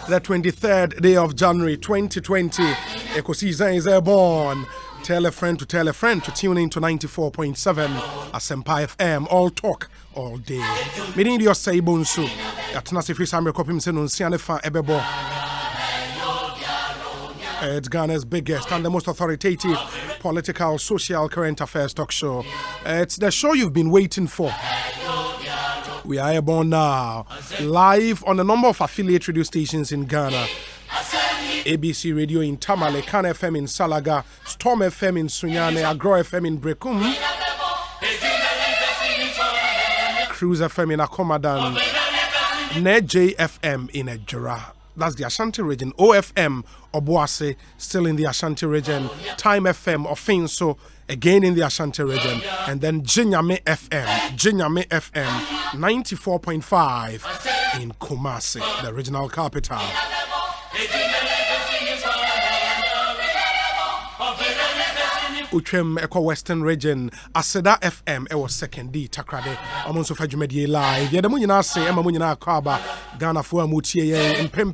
the 23rd day of January 2020. Ekosiisen is born. Tell a friend to tune in to 94.7 Asempa FM. All talk all day. Meaning your say bonsu. Atnasi free Samuel Kopim Senun Sianefa Ebebo. It's Ghana's biggest and the most authoritative political, social, current affairs talk show. It's the show you've been waiting for. We are airborne now, live on a number of affiliate radio stations in Ghana. ABC Radio in Tamale, Kan FM in Salaga, Storm FM in Sunyane, Agro FM in Brekum, Cruise FM in Akomadan, NJ FM in Ejura. That's the Ashanti region. OFM, Obuase, still in the Ashanti region. Time FM, Ofinso, again in the Ashanti region. And then Jinyame FM 94.5 in Kumasi, the regional capital. Uchem Eko Western Region, Aseda FM, was second D, Takrade, Amonso Fajumedi Live. Yadamunina say, Emma Munina Kaba, Ghana for Mutie, and Pem.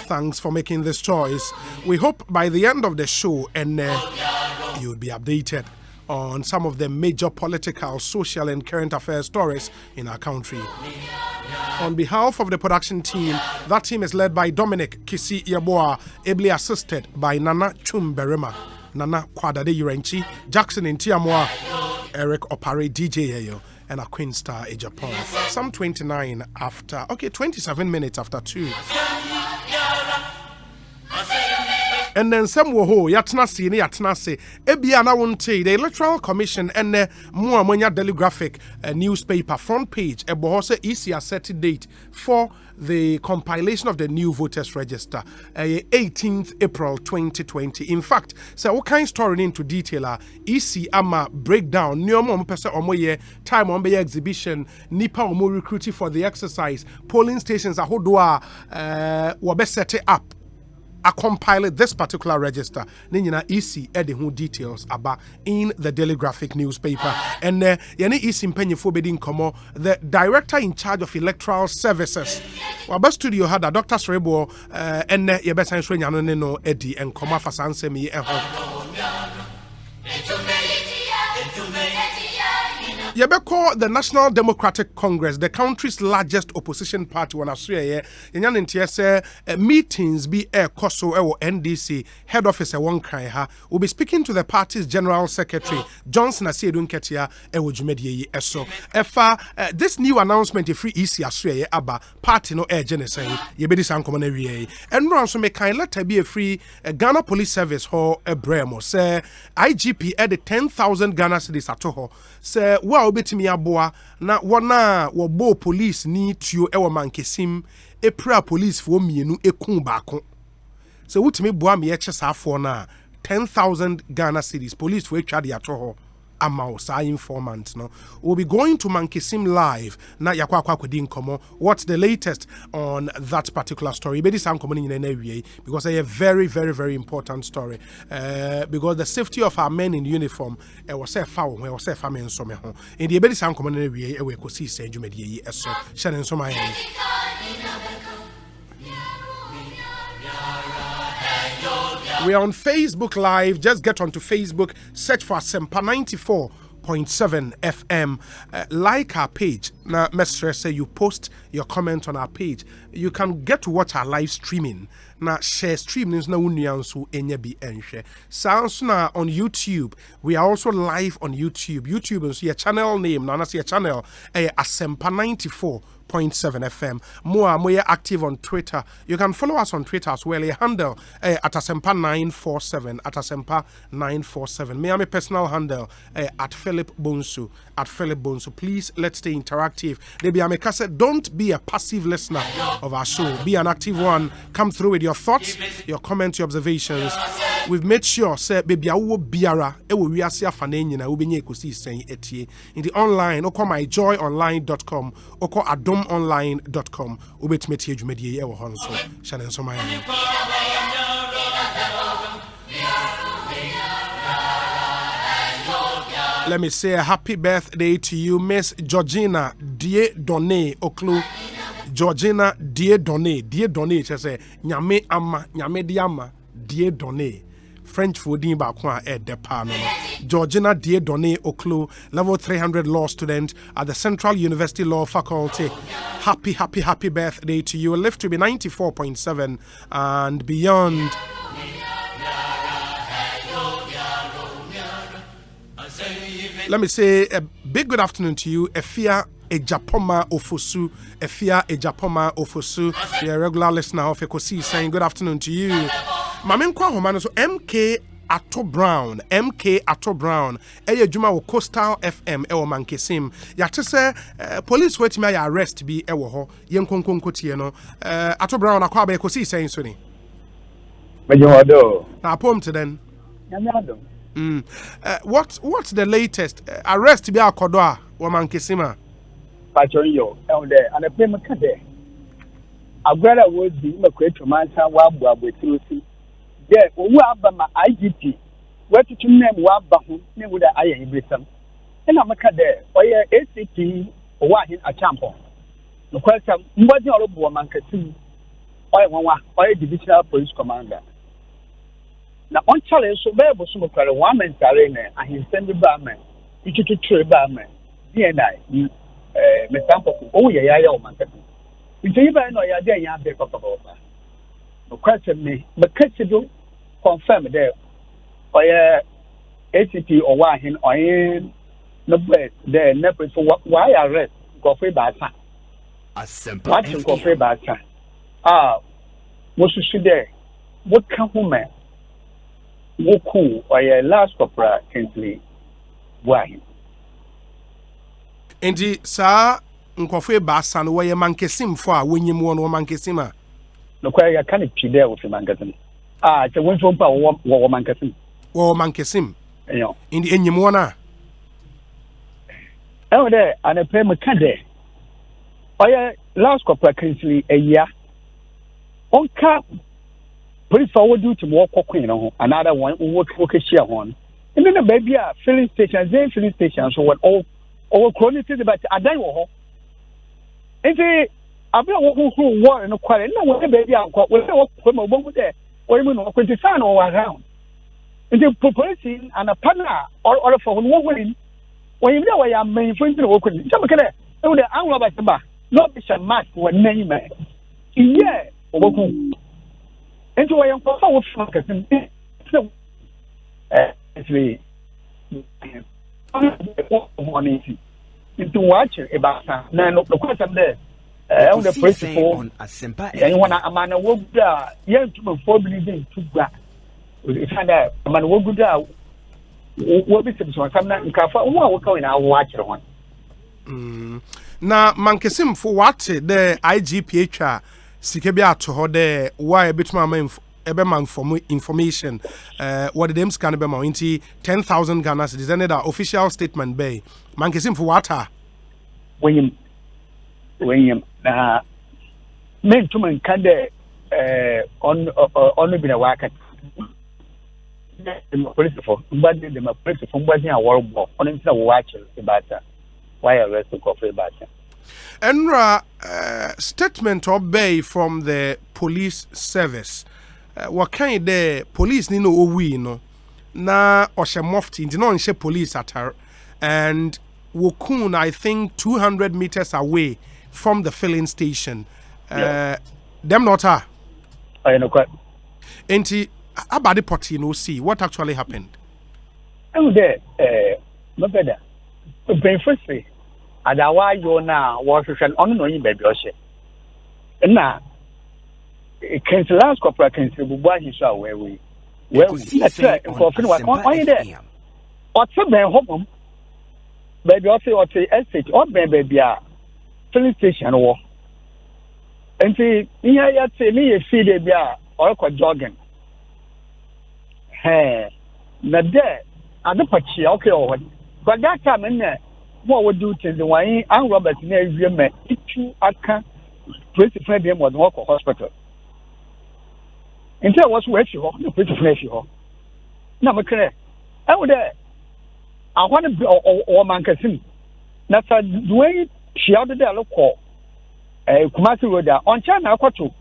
Thanks for making this choice. We hope by the end of the show, and you'll be updated on some of the major political, social, and current affairs stories in our country. On behalf of the production team, that team is led by Dominic Kisi Yaboa, ably assisted by Nana Chumberema, Nana Kwadade Yurenchi, Jackson Intiamwa, Eric Opare DJ Yayo, and a Queen Star in Japan. Some 27 minutes after 2. And then some woho yatna se ebia na wonte the Electoral Commission and Muamonya Daily Graphic newspaper front page ebo se EC set date for the compilation of the new voters register 18th April 2020. In fact, so what kind story into detail EC ama breakdown nyomo mpese omoye time on be exhibition nipa omo recruiting for the exercise polling stations ahodoa wobe set up I compiled this particular register. Nina EC added who details about in the Daily Graphic newspaper. And yani EC Mpenyefo bedin komo, the director in charge of electoral services. Waba studio had a Dr. Serebour and yebesa nswe no Eddie and koma fasanse mi Yebeko, the National Democratic Congress, the country's largest opposition party, when I say meetings be Koso or NDC head office one kai will be speaking to the party's general secretary Johnson Asiedun Ketia Ewujumedi eso. This new announcement free EC Australia aba party no agency yebedi sankomane wie and run so me kind letter be a free Ghana Police Service ho ebremo say IGP added 10,000 Ghana cedis atoho say obetimi aboa na wona wo bo police ni tuo ewo mankesim epra police fo mienu ekun baako so wutimi boa me yechesa afo na 10,000 Ghana cedis police fo etwa de atoho ama sa informant no we'll be going to Mankesim live na yakwa kwakodi nkomo what's the latest on that particular story be this ankomo ni na wie because a very very very important story because the safety of our men in uniform was say fa we was say fa men so me ho in the be this ankomo na wie e we Ekosiisen dwumadi yi eso hye so man We are on Facebook Live. Just get onto Facebook, search for Asempa 94.7 FM. Like our page. Now, Mestre say you post your comment on our page. You can get to watch our live streaming. Now, share streaming is now unyansu enyebi enche. Sounds now on YouTube. We are also live on YouTube. YouTube is your channel name. Now, that's your channel. Asempa 94.7 FM. More active on Twitter. You can follow us on Twitter as well. A handle at Asempa 947 at Asempa 947. Me my personal handle at Philip Bonsu at Philip Bonsu. Please let's stay interactive. Debi Amekase, don't be a passive listener of our show. Be an active one. Come through with your thoughts, your comments, your observations. We've made sure say baby awo biara e wo wiase afane nyina wo benye Ekosiisen etie in the online okọ myjoyonline.com okọ adomonline.com obetime tie dwumadie e wo ho nso hyane nso man Let me say a happy birthday to you, Miss Georgina Die Donne Oklu Georgina Dieudonné kyerɛ sɛ nyame ama nyame de ama Dieudonné French for din ba kwa de pa no. Georgina Dieudonné Oklo, level 300 law student at the Central University Law Faculty. Happy birthday to you. Live to be 94.7 and beyond. Let me say a big good afternoon to you, Efia Ejapoma Ofosu. Efia Ejapoma Ofosu, the regular listener of Ekosiisen, saying good afternoon to you. Mamen kwa homano so MK Ato Brown, eye juma wo Coastal FM ewo Mankesim. Ya tese police wait me arrest bi ewo ho. Yen konkonkotie no. Ato Brown akwa ba Ekosiisen so ni. Mejodo. Na pom to den. Nyamado. What's the latest arrest bi akodo a wo Mankesima? Pachoyo there and a payment there. Agwara would be Quaicoe mansa wabu abwetirusi. There, who have my IGP, where to name Wabahu, name with the iron bristle. And I'm a there, or ACP, or Wahin a champion. The question, what your woman can see, or a divisional police commander. Now, on challenge, so there was some one man's arena, and he sent the barman, which is a true barman, DNI, Mr. Oh, yeah, man. It's even no idea you have the papa. No question me, but Kessido confirm there. Or ACP or Wahin or in no bed there, never for why arrest Coffee Bata. A simple Watching Coffee Bata. What should there? What come home? Woku or a last opera Kinsley Wahin. Enti sa nkofwe basa no ye Mankesim fo a wonyim won wo Mankesima. No kwa ya kan pi there with Mankesim. Che won so pa wo Mankesim. Wo Mankesim. Eyo. Indi enyim won a. E there and a pay me kan there. Oya last couple Kinsley a year. Onka police forward do to more queen no another one work share one. And then the baby filling station so what all chronically but adan wo ho. Enti abia wo hu war no kware na wo baby akwa wo wo kwema obo there or even no kwentisan or around. Enti police and a partner or for one win when you know why am main friend no kwenti. Some kele e wo the anwa ba ba no be some match one name. Yeah, obo hu. Enti wo yam for wo focus. Actually into watch about no question there. On the principle and when a man will young to 4 believing to back. We find out a man will go down. What is it? I'm not in Kafa. We're going to watch it on. Na Mankesim for what the IGPH Sikebia to her there why a bit more Eberman for information. What the names can be more into 10,000 Ghana cedis. Then the official statement by Mankesim for what? When men to man can on the market. Police for but the police from watching a war on him to watch about why arrest the coffee batter. Enra statement obey from the police service. What kind the police ni no owi no na oshe mufti ndi no nche police atar and wokun I think 200 meters away from the filling station. Them not are. I know quite. Enti abadi poti no see what actually happened. Oh there no better. But firstly adawa yo na was on no yin baby oshe. Na Ken's last corporate Ken's Buba his where we that's right for why there or to be home baby or to estate or baby filling station or and see here you say me see the beer or jogging hey na there and the patchy okay or but that time in there what would do to the wine and Robert near you met two aka 25 them was walk hospital. Until I was where she home, no place to flesh you. Now, McCray, I would I want to be or Mankesim. That's a way she out there look call. Kumasi Road on China Koto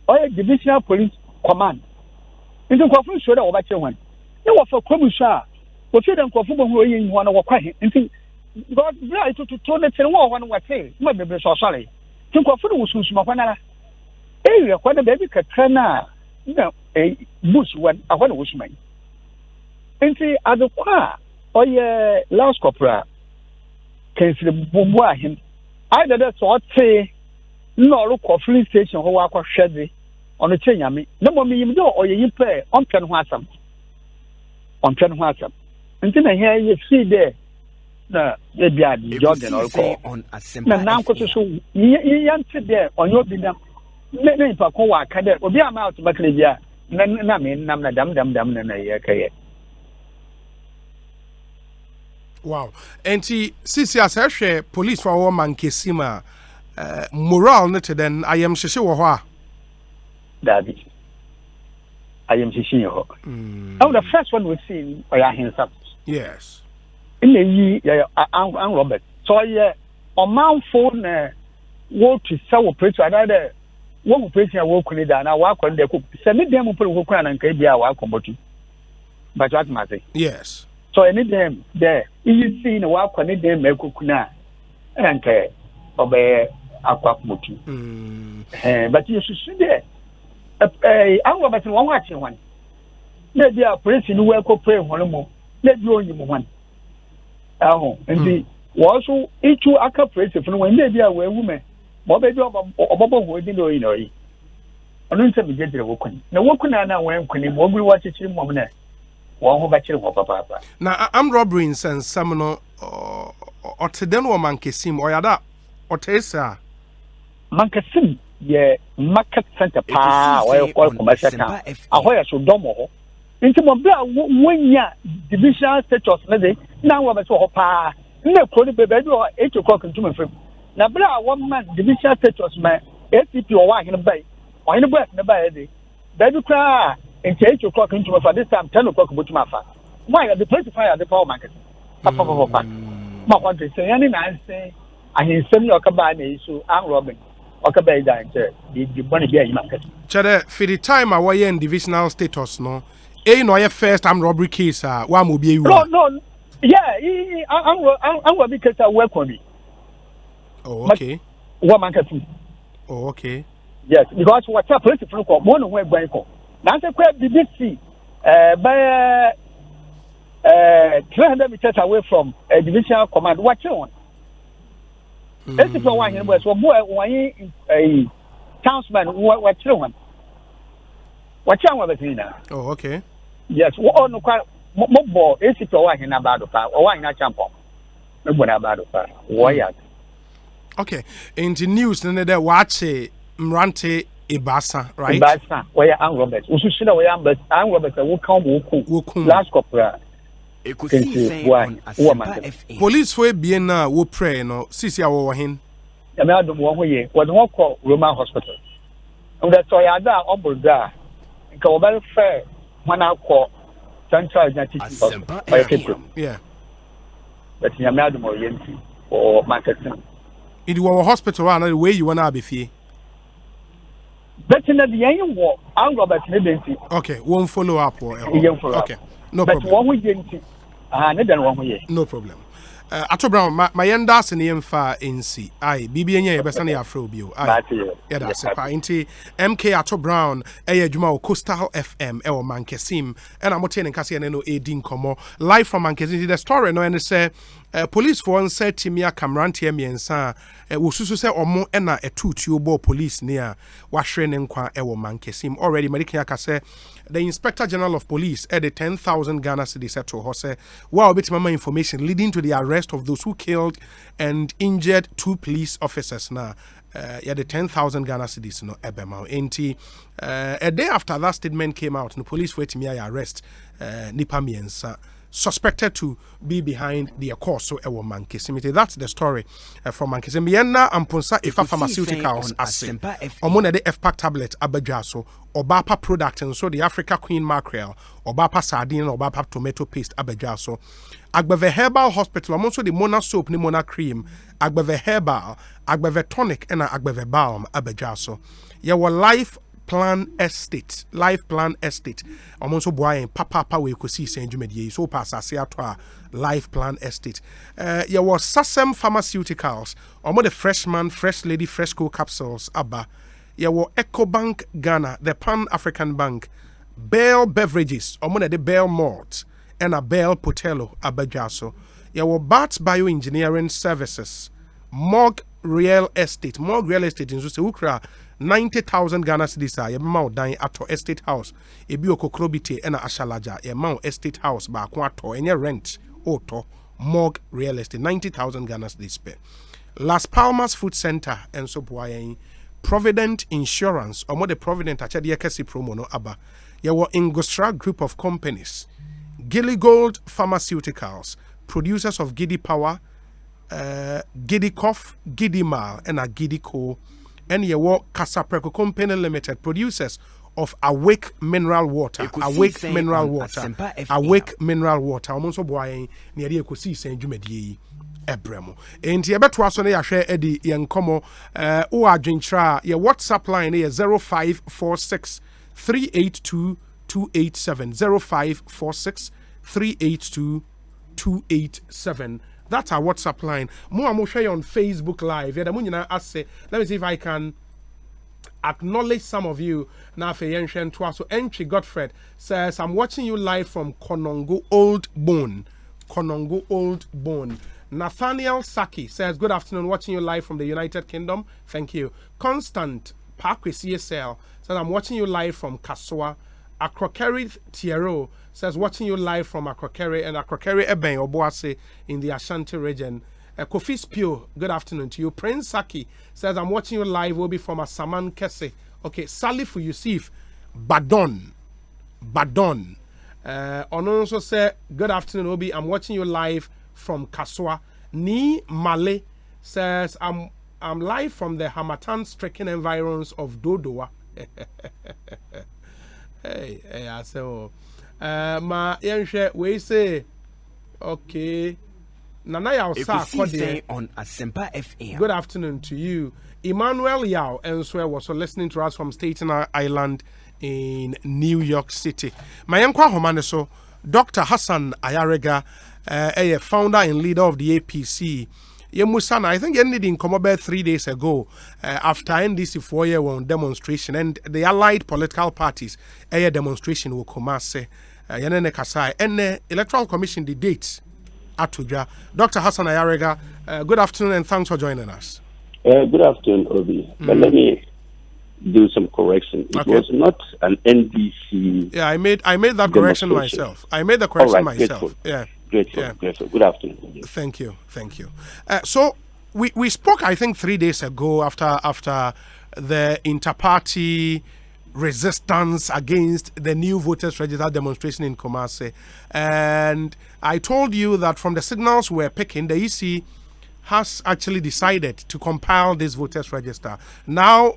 or Divisional Police Command. In the Kofu show that over one. You were for Komusha, but you don't Kofu who in one of quiet. And think God right to turn it and one was saying, maybe so sorry. Think of food was Sumapana. Area when the baby Katrina, a bush when I want to wish me. And see, at the car or your last copra can see the Bumba him. Either that's what say. No look for police station who are shady on the chain. No more me or you pay on 10 Wassam. On 10 Wassam. Until I hear you see there. No, they be a Jordan or call on a simple. Now, you answered there on your dinner. Name for Koa Cadet will be a mouth to Baclavia. Namna dam and a wow. And see, Sisia police for a woman Kisima. Moral not then I am Shishiwa. Daddy. I am Shishiwa. Oh, the first one we've seen by our hands up. Yes. In the year, I'm Robert. So, yeah, on Mount Phone, walk to Sour Prince, another one person I walk on it, and I walk on the cook. Send me them put a crown and KB, I welcome to. But what matter? Yes. So, any them there, you see, a walk on it, they make cookuna and obey. But you should see there. I'm Robert one watching one. Maybe a prince in Welco pray one more. Let you only one. Oh, and the also each two acre praise from when they be a woman. Bobby of a bubble wedding or in a I don't tell me get the woken. No one can now when we watch it in woman. One who batches of papa. Now I'm robbery in San Samano or Tedeno Mankesim or Yada or Tessa. Mankasim, yeah, market center pa, or commercial town. Ahoy, so domo. Into Mobile, 1 year divisional status, now I'm so pa. No, probably baby or 8 o'clock in June. Now, blah, 1 month divisional status, man, SCP or 1 in a bay, or in a breath in a bay. Baby cry, and 8 o'clock in June for this time, 10 o'clock with my father. Why are the place to fire the power market? Papa, my want to say any man say, I send your cabane, so I'm robbing. The money be market. Chade, for the time I was in divisional status, no, no, your first armed robbery case, one will be no, yeah, I'm because I work on it. Oh, okay. What market? Oh, okay. Yes, because what's up, police from one away by call. Now, the crab did see by 300 meters away from a divisional command. What's on? This is why he was a townsman. What children? What young was it now? Oh, okay. Yes, what no quite more. Is it why he about the fire or why not jump on? No one about the fire. Why? Okay. In the news, then they watch Mrante Ibasa, right? Ibasa, where I'm Robert. We should see where I'm Robert. Who come last corporate. Ekosiisen on police for being wo pray no sisi awo hin ya me adom wo hoye wo don call Roman hospital and that so ya da oboda nka wo ba fair when I call central genetic hospital yeah but ya me adom wo yenti or marketing it was hospital and the way you wanna be fee but in the end wo am Robert Nedensi okay won't follow up or okay no but problem but wo yenti no problem. Ato Brown, my yandas in the emfa NC. Aye, BBN Besani Afrobio. Aye, yeah, that's it. Inti MK Ato Brown, Juma Coastal FM, Mankesim, and I'm obtaining Cassiano Edin Como, live from Mankesim. The story, no, and say, police for one said Timia Camrantia Miensa, Wusu say or more ena a 2 police near Washren and Qua Mankesim. Already, Medica say, the Inspector General of Police added 10,000 Ghana cedis to Jose. Wow, bit mama information leading to the arrest of those who killed and injured 2 police officers now. Yeah, the 10,000 Ghana cedis no ebema. A day after that statement came out, the police waited me arrest Nipa Miensa. suspected to be behind the course. So, Mankesimite. That's the story from Mankesim. Yenna Amponsa Ifa Pharmaceuticals Ase. Omona de FPAC tablet Abajaso, Obapa product, and so the Africa Queen Mackerel, Obapa sardine, Obapa tomato paste Abajaso. Agbeve Herbal Hospital, also the Mona soap, ni Mona cream, Agbeve Herbal, Agbeve tonic, and Agbeve balm Abajaso. Your life plan estate, almost boy papa we could see Saint Jumedi, so pass as to life plan estate. There was Sasem Pharmaceuticals, the freshman, fresh lady, fresh cool capsules, Abba. There were EcoBank Ghana, the Pan African Bank, Bell Beverages, the Bell Malt, and a Bell Potello, Abajaso. There were Bats Bioengineering Services, Morg Real Estate in Ukra. 90,000 Ghana cedis a yɛbɛma dan ato estate house ebi okokrobite ɛna ashalaja yɛma estate house baako ato ɛnyɛ rent oto Morg Real Estate 90,000 Ghana cedis per Las Palmas Food Center enso boa yɛn Provident Insurance ɔmo de Provident akyɛde yɛkɛse promo no aba yɛwɔ Ingostra Group of Companies Gilly Gold Pharmaceuticals producers of Giddy Power Giddy Cough Giddy Mal ɛna Giddy Co and your Casapreco Company Limited, producers of Awake Mineral Water, Awake Mineral Water, Awake Mineral Water. Almost boy near the Ekosiisen Jumedi Ebremo. And Yabetwasone Yashe Eddie Yankomo, Uadrintra, your WhatsApp line is 0546 382 287 0546 382 287. That's our WhatsApp line. More share on Facebook Live. Let me see if I can acknowledge some of you. Now, for so Entry Godfred says, I'm watching you live from Konongo Old Bone. Konongo Old Bone. Nathaniel Saki says, good afternoon, watching you live from the United Kingdom. Thank you. Constant Parkway CSL says, I'm watching you live from Kaswa. Akrokeri Tiero says, watching you live from Akrokeri and Akrokeri Eben Oboase in the Ashanti region. Kofi Spio, good afternoon to you. Prince Saki says, I'm watching you live, will be from Asaman Kese. Okay, Salif Yusuf, Badon. Also say, good afternoon, Obi. I'm watching you live from Kaswa. Ni Male says, I'm live from the Hamatan stricken environs of Dodoa. Hey, I say, ma yenhwe we say, okay. Nana Yao Ekosiisen on Asempa FM. Good afternoon to you. Emmanuel Yao Enswe was listening to us from Staten Island in New York City. Mayankwa Homaneso, Dr. Hassan Ayarega, a founder and leader of the APC. Yemusana, I think ended in Comobe 3 days ago after NDC 4-year demonstration and the allied political parties a demonstration will come say Yanene Kasai and the Electoral Commission the dates Atuja. Dr. Hassan Ayarega, good afternoon and thanks for joining us. Good afternoon, Obi. But let me do some correction. It was not an NDC. Yeah, I made that correction myself. I made the correction myself. Grateful. Yeah. Grateful. Good afternoon. Thank you. So we spoke, I think, 3 days ago after the inter-party resistance against the new voters register demonstration in Kumasi, and I told you that from the signals we're picking, the EC has actually decided to compile this voters register. Now,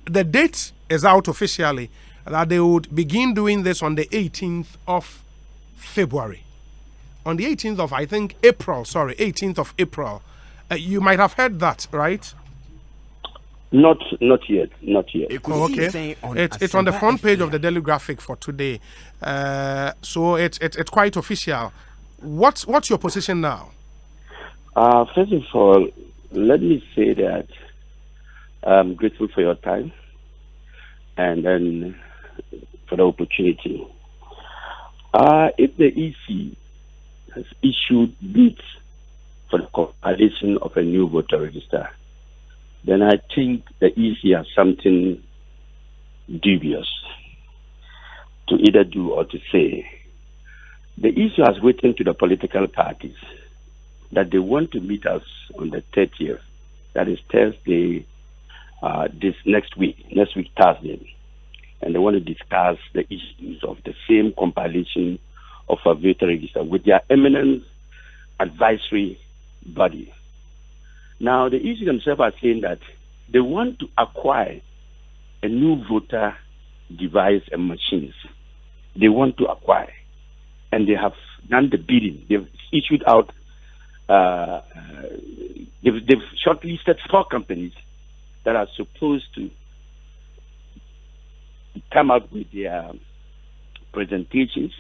the date is out officially that they would begin doing this on the 18th of February. On the 18th of, I think, April. April. You might have heard that, right? Not yet. Oh, okay. It's on the front page of the Daily Graphic for today. So it's quite official. What's your position now? First of all, let me say that I'm grateful for your time and then for the opportunity. If the EC has issued bids for the compilation of a new voter register, then I think the EC has something dubious to either do or to say. The EC has written to the political parties that they want to meet us on the 30th, that is Thursday, next week Thursday, and they want to discuss the issues of the same compilation of a voter register with their eminent advisory body. Now, the EC themselves are saying that they want to acquire a new voter device and machines. They want to acquire, and they have done the bidding. They've issued out, they've shortlisted 4 companies that are supposed to come up with their presentations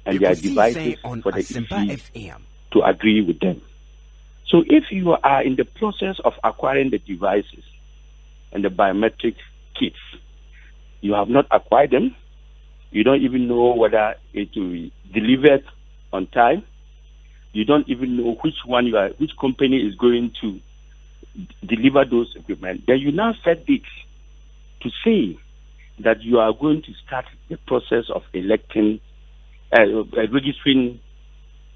and their devices for the EC to agree with them. So if you are in the process of acquiring the devices and the biometric kits, you have not acquired them, you don't even know whether it will be delivered on time, you don't even know which company is going to deliver those equipment, then you now set dates to say that you are going to start the process of registering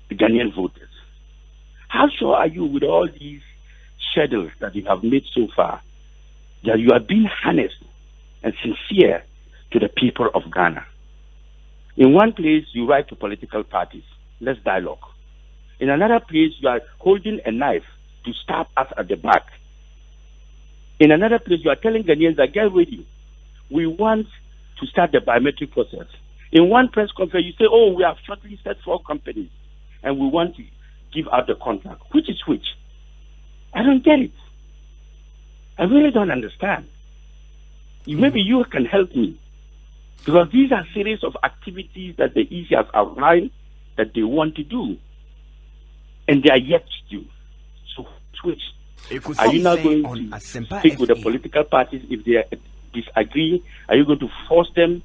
the Ghanaian voters. How sure are you with all these schedules that you have made so far that you are being honest and sincere to the people of Ghana? In one place, you write to political parties, let's dialogue. In another place, you are holding a knife to stab us at the back. In another place, you are telling Ghanaians that get ready. We want to start the biometric process. In one press conference, you say, oh, we have shortlisted 4 companies and we want to give out the contract. Which is which? I don't get it. I really don't understand. Maybe you can help me. Because these are series of activities that the EC has outlined that they want to do. And they are yet to do. So which? Are you not going to speak with the political parties if they disagree? Are you going to force them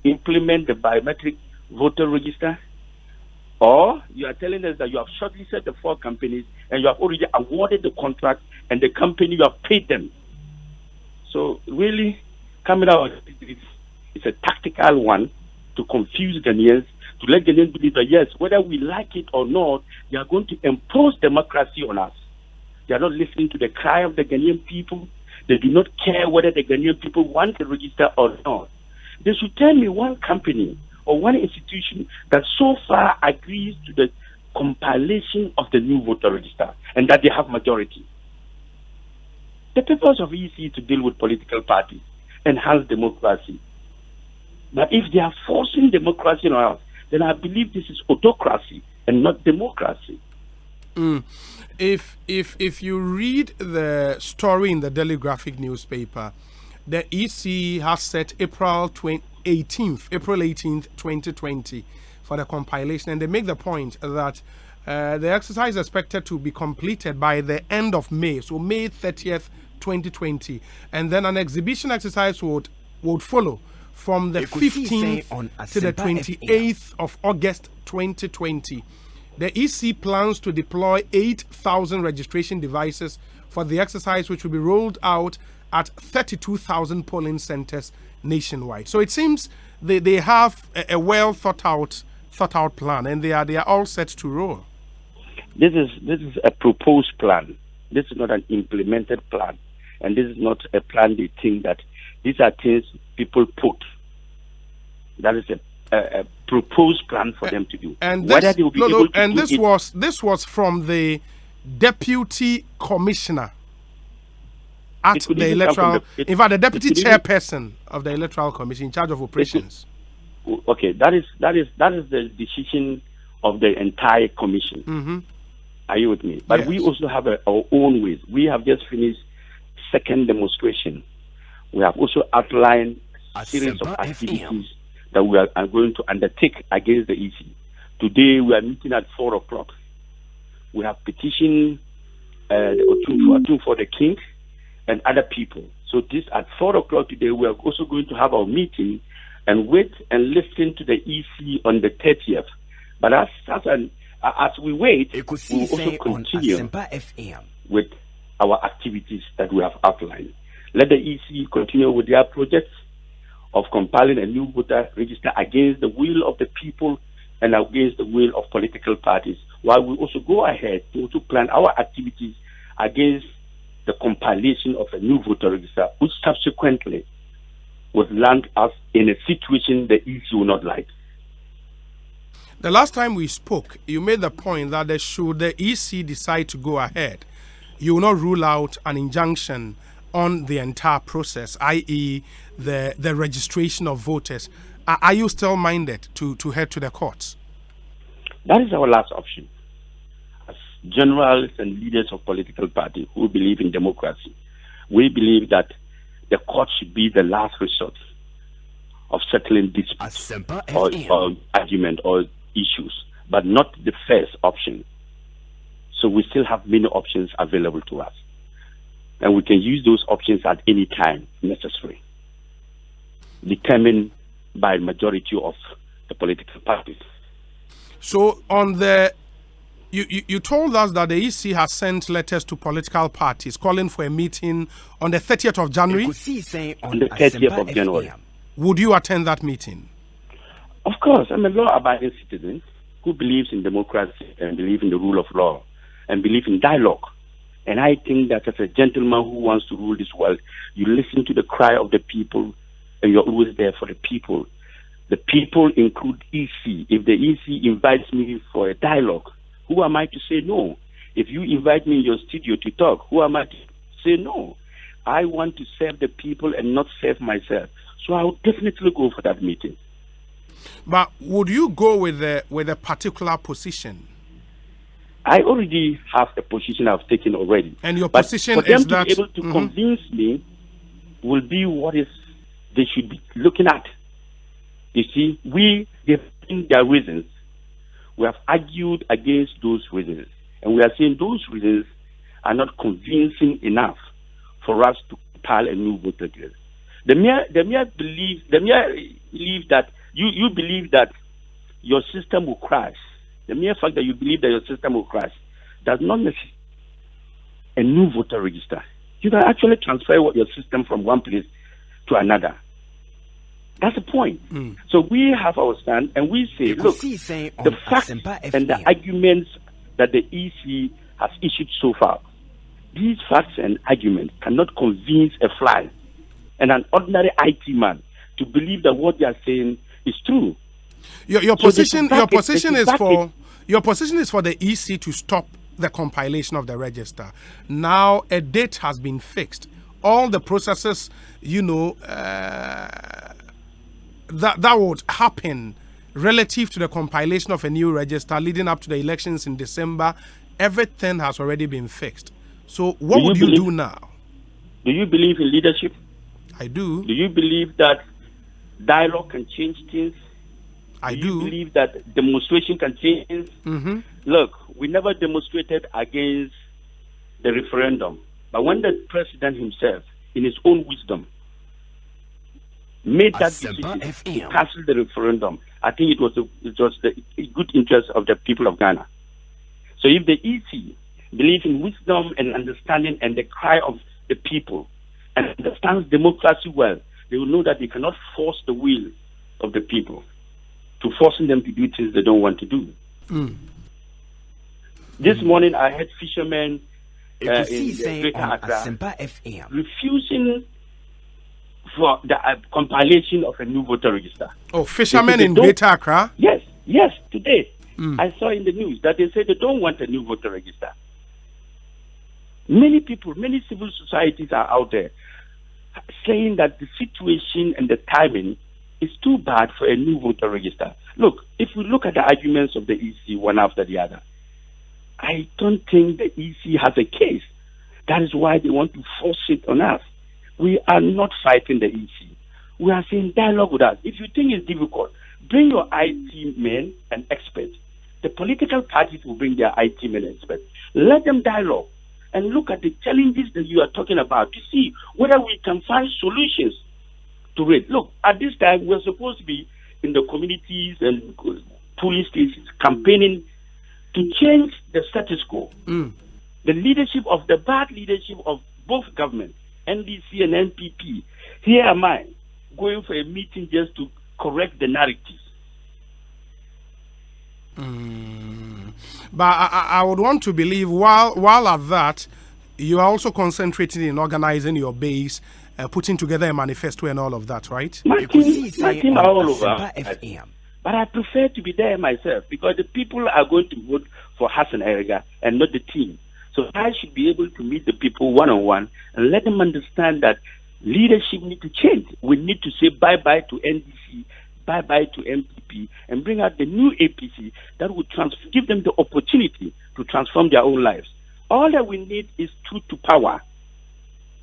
implement the biometric voter register? Or you are telling us that you have shortlisted the 4 companies and you have already awarded the contract and the company, you have paid them. So really, coming out, it's a tactical one to confuse Ghanaians, to let Ghanaians believe that yes, whether we like it or not, they are going to impose democracy on us. They are not listening to the cry of the Ghanaian people. They do not care whether the Ghanaian people want to register or not. They should tell me one company or one institution that so far agrees to the compilation of the new voter register and that they have majority. The purpose of EC is to deal with political parties, enhance democracy. But if they are forcing democracy on us, then I believe this is autocracy and not democracy. If you read the story in the Daily Graphic newspaper, the EC has set April 18th, 2020 for the compilation, and they make the point that the exercise is expected to be completed by the end of May, so May 30th, 2020, and then an exhibition exercise would follow from the 15th to the 28th of August 2020. The EC plans to deploy 8,000 registration devices for the exercise, which will be rolled out at 32,000 polling centers nationwide. So it seems they have a well thought out plan, and they are all set to roll. This is a proposed plan. This is not an implemented plan, and this is not a plan. They think that these are things people put. That is a proposed plan for them to do. And this, they will be able to and do this was from the deputy commissioner at the electoral. In fact, the deputy chairperson of the electoral commission in charge of operations. Okay, that is the decision of the entire commission. Mm-hmm. Are you with me? But yes, we also have our own ways. We have just finished second demonstration. We have also outlined a series of activities that we are going to undertake against the EC. Today we are meeting at 4:00. We have petitioned for the king and other people. So this at 4:00 today we are also going to have our meeting and wait and listen to the EC on the 30th. But as we wait, we will also continue with our activities that we have outlined. Let the EC continue with their projects of compiling a new voter register against the will of the people and against the will of political parties, while we also go ahead to also plan our activities against the compilation of a new voter register, which subsequently would land us in a situation the EC will not like. The last time we spoke, you made the point that should the EC decide to go ahead, you will not rule out an injunction on the entire process, i.e., the registration of voters. Are you still minded to head to the courts? That is our last option. As generals and leaders of political parties who believe in democracy, we believe that the court should be the last resort of settling disputes or argument or issues, but not the first option. So we still have many options available to us. And we can use those options at any time necessary, determined by majority of the political parties. So on the, you told us that the EC has sent letters to political parties calling for a meeting on the 30th of January. On the 30th of January. Would you attend that meeting? Of course. I'm a law-abiding citizen who believes in democracy and believes in the rule of law and believes in dialogue. And I think that as a gentleman who wants to rule this world, you listen to the cry of the people and you're always there for the people. The people include EC. If the EC invites me for a dialogue, who am I to say no? If you invite me in your studio to talk, who am I to say no? I want to serve the people and not serve myself. So I would definitely go for that meeting. But would you go with a particular position? I already have a position I've taken already. And your position for them is to that be able to convince me will be what is they should be looking at. You see, we give their reasons. We have argued against those reasons, and we are saying those reasons are not convincing enough for us to compile a new voter list. The mere belief that you believe that your system will crash. The mere fact that you believe that your system will crash does not necessarily a new voter register. You can actually transfer your system from one place to another. That's the point. So we have our stand and we say, look, the facts and the arguments that the EC has issued so far, these facts and arguments cannot convince a fly and an ordinary IT man to believe that what they are saying is true. Your position is for the EC to stop the compilation of the register. Now a date has been fixed. All the processes, that would happen relative to the compilation of a new register leading up to the elections in December, everything has already been fixed. So what would you do now? Do you believe in leadership? I do. Do you believe that dialogue can change things? I do. Do you believe that demonstration can change things? Mm-hmm. Look, we never demonstrated against the referendum. But when the president himself, in his own wisdom, made that decision to cancel the referendum, I think it was the good interest of the people of Ghana. So if the EC believes in wisdom and understanding and the cry of the people and understands democracy well, they will know that they cannot force the will of the people to forcing them to do things they don't want to do. This morning I heard fishermen in Greater Accra refusing for the compilation of a new voter register. Oh, fishermen in Greater Accra? Yes, today. I saw in the news that they say they don't want a new voter register. Many people, many civil societies are out there saying that the situation and the timing is too bad for a new voter register. Look, if we look at the arguments of the EC one after the other, I don't think the EC has a case. That is why they want to force it on us. We are not fighting the EC. We are saying dialogue with us. If you think it's difficult, bring your IT men and experts. The political parties will bring their IT men and experts. Let them dialogue and look at the challenges that you are talking about to see whether we can find solutions to it. Look, at this time, we're supposed to be in the communities and police stations campaigning to change the status quo. The leadership of the bad leadership of both governments, NDC and NPP. Here am I going for a meeting just to correct the narratives. But I would want to believe while at that, you are also concentrating in organizing your base, putting together a manifesto and all of that, right? My team are all over. But I prefer to be there myself because the people are going to vote for Hassan Erega and not the team. So I should be able to meet the people one-on-one and let them understand that leadership need to change. We need to say bye-bye to NDC, bye-bye to MPP, and bring out the new APC that would give them the opportunity to transform their own lives. All that we need is truth to power.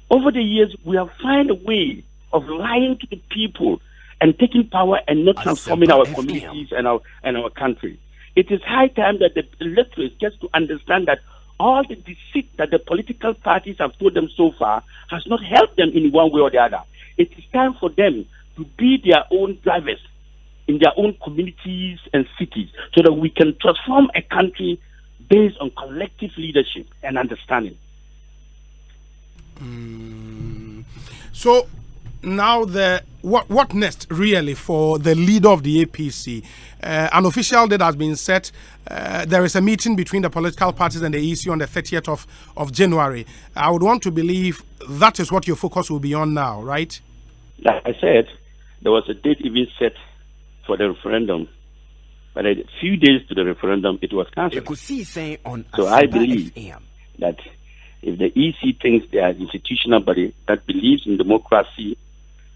Over the years, we have found a way of lying to the people and taking power and not transforming our communities and our country. It is high time that the electorate gets to understand that all the deceit that the political parties have told them so far has not helped them in one way or the other. It is time for them to be their own drivers in their own communities and cities so that we can transform a country based on collective leadership and understanding. So now what next really for the leader of the APC? An official date has been set. There is a meeting between the political parties and the EC on the 30th of January. I would want to believe that is what your focus will be on now, right? Like I said, there was a date even set for the referendum. But a few days to the referendum, it was cancelled. So I believe that if the EC thinks they are an institutional body that believes in democracy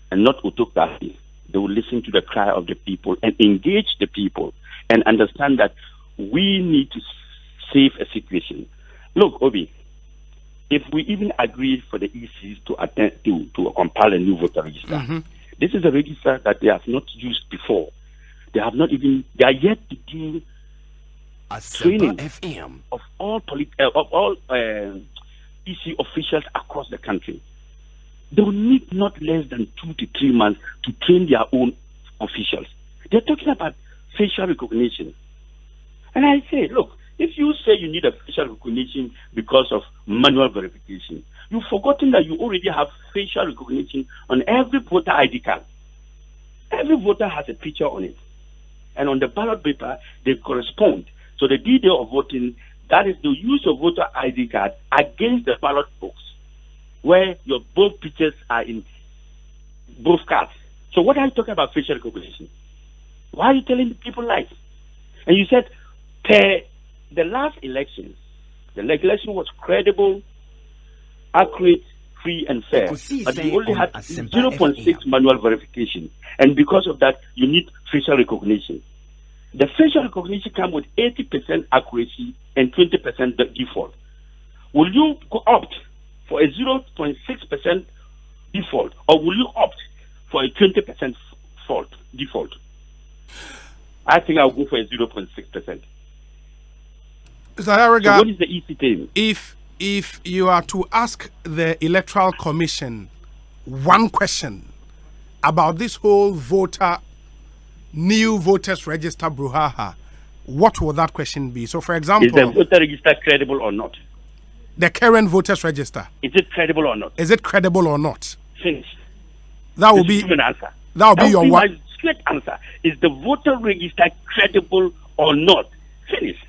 and not autocracy, they will listen to the cry of the people and engage the people and understand that we need to save a situation. Look, Obi, if we even agree for the ECs to attempt to compile a new voter register, this is a register that they have not used before. They are yet to do training of all EC officials across the country. They will need not less than 2 to 3 months to train their own officials. They're talking about facial recognition. And I say, look, if you say you need a facial recognition because of manual verification, you've forgotten that you already have facial recognition on every voter ID card. Every voter has a picture on it. And on the ballot paper, they correspond. So the day of voting, that is the use of voter ID card against the ballot box, where your both pictures are in both cards. So what are you talking about facial recognition? Why are you telling the people lies? And you said, per the last elections, the election was credible, accurate, free, and fair. But you only had 0.6 manual verification. And because of that, you need facial recognition. The facial recognition comes with 80% accuracy and 20% default. Will you opt for a 0.6% default, or will you opt for a 20% default? I think I'll go for a 0.6%. So what is the easy thing? If you are to ask the Electoral Commission one question about this whole new voters register brouhaha, what will that question be? So, for example, is the voter register credible or not? The current voters register. Is it credible or not? Is it credible or not? Finished. That will be an answer. That will be your one. My straight answer. Is the voter register credible or not? Finished.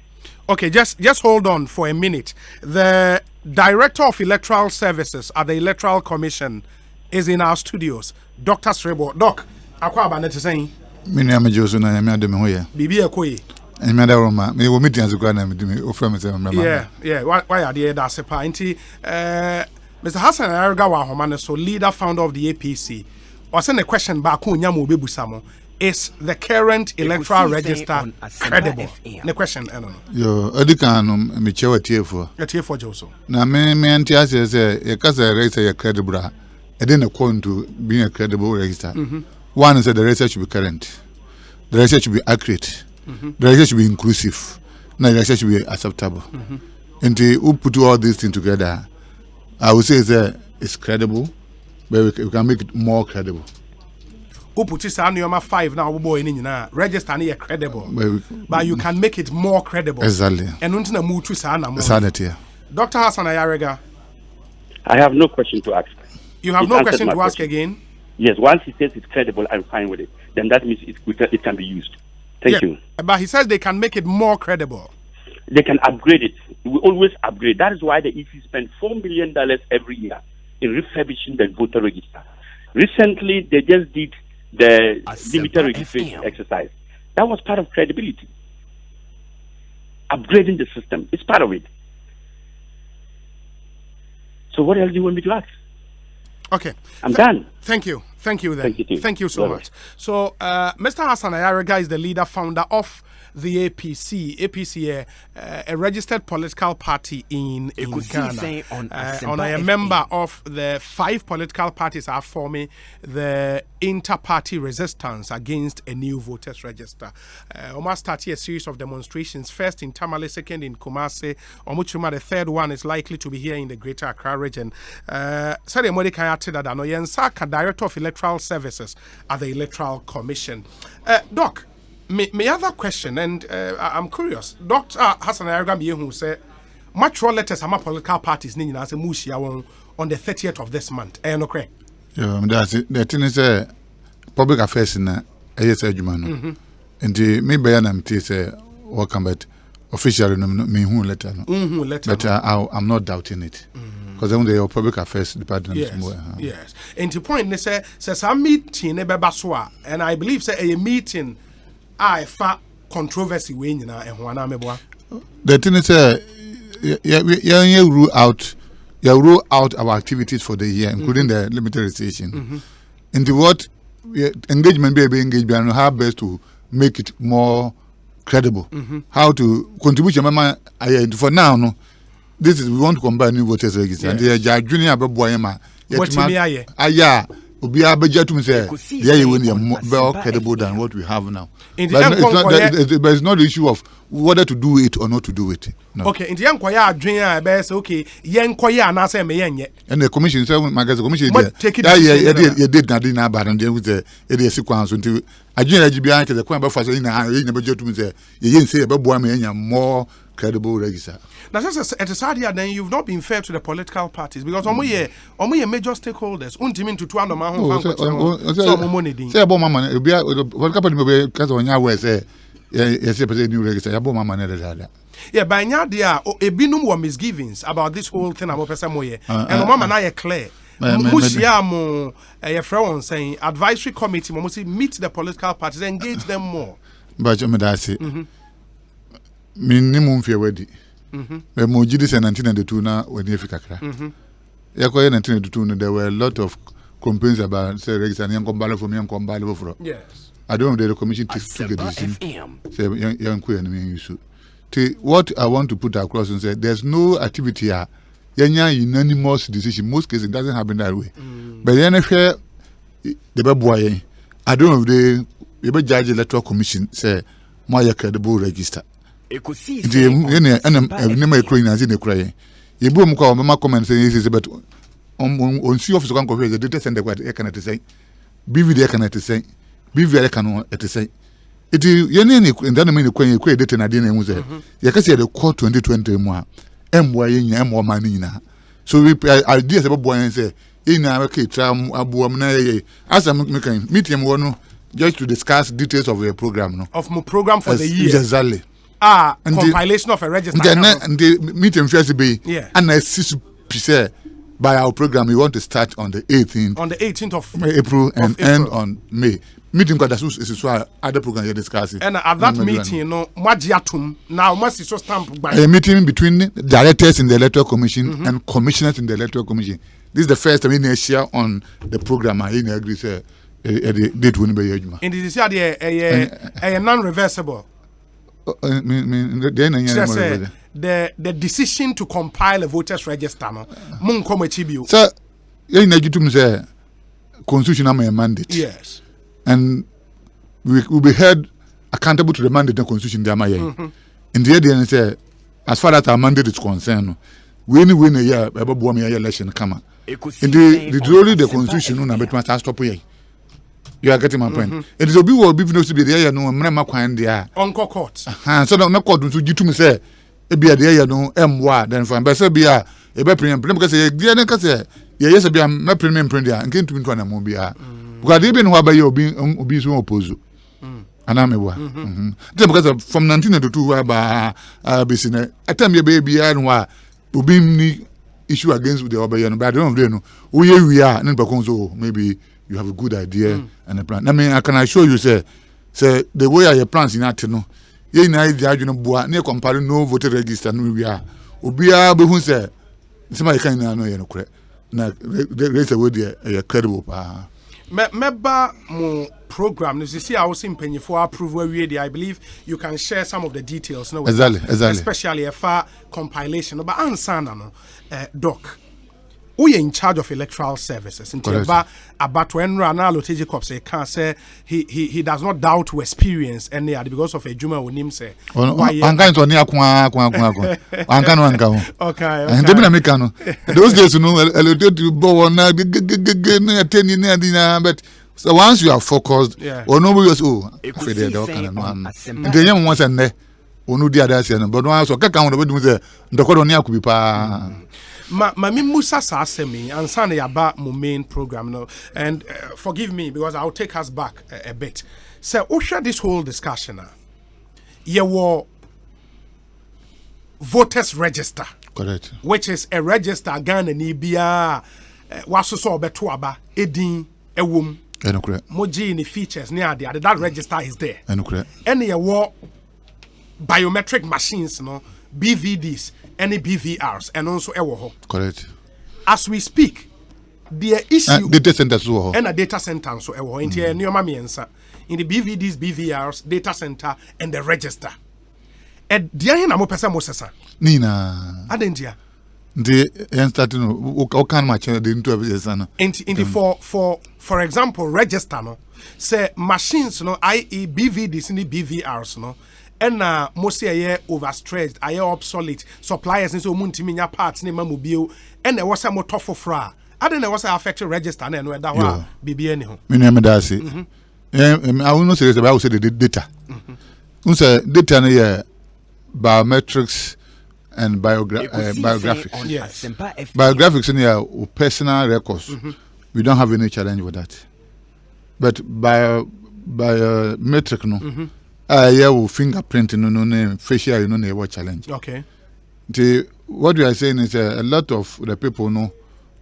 Okay, just hold on for a minute. The Director of Electoral Services at the Electoral Commission is in our studios, Dr. Serebour. Doc, akwa ba nete saying? Me na me joso na me adem ho ye. Bibi ekoyi. Me da Roma. Me wo meeting azukwa na me dimi ofra me say me. Yeah. Why are there that sepa? Inti Mr. Hassan Erega wa homa so leader founder of the APC. O send a question back ko nya mo bebusa mo. Is the current electoral register credible? The question, I don't know. Yo, Edikanum, me chewa TF4. A TF4 Joso. Now, me anti says a casa register a credible. I didn't according to being a credible register. One is that the register should be current, the register should be accurate, the register should be inclusive, and the register should be acceptable. And to put all these things together, I would say that it's credible, but we can make it more credible. Who put this on your 5 now, boy, in register near credible, but you can make it more credible. Exactly. And until move to Sana. Sanity. Dr. Hassan Ayarega. I have no question to ask. You have no question to ask again? Yes, once he says it's credible, I'm fine with it. Then that means it can be used. Thank you. But he says they can make it more credible. They can upgrade it. We always upgrade. That is why the EC spend $4 million every year in refurbishing the voter register. Recently, they just did the limited registration exercise. That was part of credibility. Upgrading the system is part of it. So what else do you want me to ask? Okay. I'm done. Thank you. Thank you then. Thank you, Thank you so much. So, Mr. Hassan Ayariga is the leader, founder of the APC. APC, a registered political party in Ghana. And I am a member of the 5 political parties are forming the inter-party resistance against a new voters register. Almost started a series of demonstrations, first in Tamale, second in Kumasi. Omuchuma, the third one is likely to be here in the Greater Accra region. Sadi Modika Yatida Dano Yensaka, Director of Electoral Services at the Electoral Commission. Doc, my other question, and I'm curious, Dr. Hassan Ayariga who said, much more letters are political parties on the 30th of this month. Okay. Yeah, that's it. The thing is, public affairs in a Jumano. And maybe I am welcome, but officially, me who letter. But I'm not doubting it. Because I'm the public affairs department. Yes. And the point is, says a meeting and I believe say a meeting I fa controversy when you know the thing is you rule out our activities for the year, including the limited registration. Into what engagement be engagement, how best to make it more credible, how to contribute your mama for now. No, this is we want to combine new voters register. And the junior boyama. Obi abeja to me say yeah when you more credible than what we have now. But it's not the issue of whether to do it or not to do it. No. Okay, in the enquire adwin be say okay yen koye na say me yenye. And the commission say magazine commission yeah did na dey na bad and with the area sequence until adwin agibia ke the kwan be for say na yen beja to me say yen say be boa me yenya more credible register. Now, at a side here, then you've not been fair to the political parties because omo major stakeholders. Untimin to 200 man so money. Say about my money. Political party be because on your way say yes, new register. About my money. Yeah, by now there are a binum were misgivings about this whole thing about Pesamoye. And mama na clear. Mushiamo a friend saying advisory committee must meet the political parties, engage them more. But you may say minimum fear wedi. But Mojidis and 1992 now when you fikakra. Yakoye 1992 there were a lot of complaints about say register and young combalo for me and combalo for. Yes. I don't know the commission took the decision. Say young queen and you what I want to put across and say there's no activity here. Yanya unanimous decision. Most cases it doesn't happen that way. But then if the baboy, I don't know if the judge electoral commission say more credible register. Ekosiisen and never crying as in the cry. You boom call my comment saying this is about on see officer can confess the data send the what I cannot say. Be with the cannot say. Be very cannot at say. It is any and then I mean the quay data and I didn't say. You can see the court 2020 more. M more money now. So we ideas about boy and say in our case tram abu as I'm making meeting one just to discuss details of your program no. Of my program for the year. Exactly. And compilation of a register. And the meeting first be and I see by our program we want to start on the 18th. On the 18th of April and end on May. Meeting got is why other program you discussing. And at that meeting, you know, Majiatum now must so stamp by a meeting between directors in the electoral commission and commissioners in the electoral commission. This is the first time in Asia on the program. I agree say date won't be judgment. And this is a non-reversible. The decision to compile a voters register no so you need to say constitution am a mandate. Yes. And we will be held accountable to the mandate the constitution dey am here. In the end say as far as our mandate is concerned we win a year ebe bo me election kama. In the only the constitution na betuma stop here. You are getting my point. It is obi will be no to be there no mrema kwan there. Uncle court. So no court to gitu me say e be there no emwa then for be say be a e be premium because say there na say yes be a premium there nke ntumi to na mo be a because they been who ba you obi so oppose anamewa because from 1992 where ba be seen atam be be a obi ni issue against the oba no but I don't know we are maybe you have a good idea and a plan. I mean, I can assure you, say, say the way your plans in that no ye na di adwene boa na compare no voter register no wi a obia be hu say sima kan na no ye no kure na race we dey credible pa Meba mo program no see I was mpanyifo approve we I believe you can share some of the details no exactly especially if compilation but answer no doc we in charge of electoral services in about when Ronaldo Jacob say can say he does not doubt to experience any because of a juma with him say anka to ni akwa anka no anka okay and dem na make no those days no to bo na attending na but so once you are focused or nobody was afraid they don't kind of man they yam once and onu di adase no but no so kaka won be say ndokodo ni akubi pa Mami Musa Sasemi and Sunday about my main program no and forgive me because I'll take us back a bit. So Osha this whole discussion you were voters register. Correct. Which is a register Ghana ni bia waso so obeto aba edin ewom. Eno correct. Moji ni features near there that register is there. Eno correct. Any you biometric machines no BVDs any BVRs and also ewo. Correct. As we speak, the issue data center so and a data center so ewo into neoma miensa in the BVDs, BVRs, data center and the register. And dia na mo pesa mo sesa. Nina. Adentia. The starting o can match the into every in the for example register no say machines no i.e. BVDs and BVRs no and most year overstretched, I obsolete suppliers and so muntiminya parts ne mamobile and there was a motor for fra. I don't know what's affected register and where that was BB anyhow. Me name that say. I will not say I will say the data. Unsa data na biometrics and biographics. Yes. Biographics in your personal records. We don't have any challenge with that. But biometric no. Yeah, fingerprint no facial no challenge. Okay. What we are saying is a lot of the people know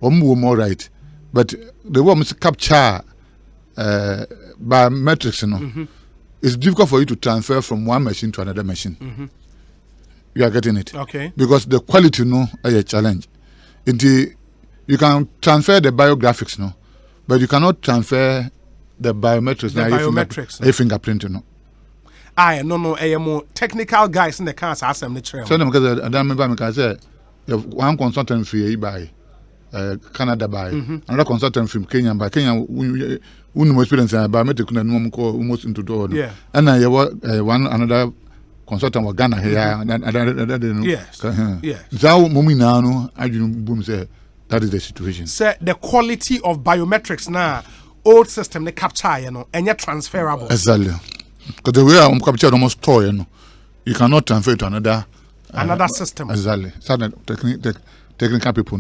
more right, but the ones capture biometrics no. It's difficult for you to transfer from one machine to another machine. You are getting it. Okay. Because the quality no is a challenge. You can transfer the biographics no, but you cannot transfer the biometrics. The biometrics. A fingerprint no. I no more technical guys in the cars ask them the trail. So because I remember me can say one consultant fee by Canada by another consultant from Kenya by Kenya no experience biometric no almost into door. Yeah. And I one another consultant was Ghana here. Yes. Yes. So mumi now no I boom say that is the situation. Say the quality of biometrics now old system they capture you know and yet transferable. Exactly. Because the way I'm captured almost store, you cannot transfer to another system. Exactly. Certain technical people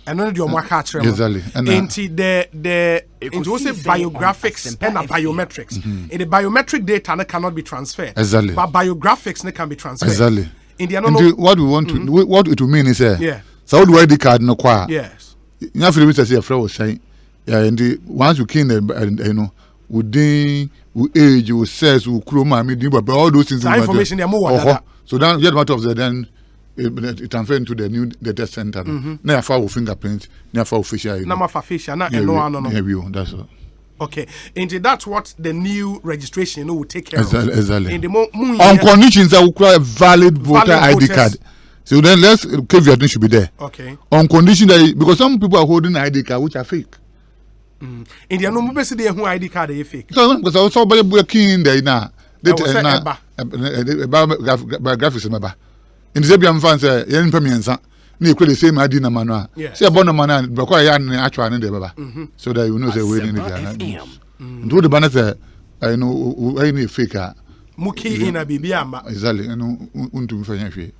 and then your catcher. Exactly. And the into say biographics and biometrics. In the biometric data cannot be transferred. Exactly. But biographics can be transferred. Exactly. In the what we want to what it will mean is yeah. So do ID card no qua. Yes. You have to say a friend was saying yeah, and once you clean the within age, with sex, with chroma, but all those things. Information they are more. So then, get out of the then it transfer into the new data center. Now, for fingerprint, now for facial. Now for facial, not no. That's all. Okay, and that's what the new registration will take care of. Exactly. In the on conditions that will require a valid voter ID card. So then, let's caveat should be there. Okay. On condition that because some people are holding ID card which are fake. In the no best who ID card is fake. So because I saw by working there now. Graphics remember. In the Zabian fans, young Pemians, you could say my dinner manual. Say a bonnet but quite young actual in the baba. So that you know the way in the do the banner. I know any faker. Muki in a bibiama. Exactly. I know unto me.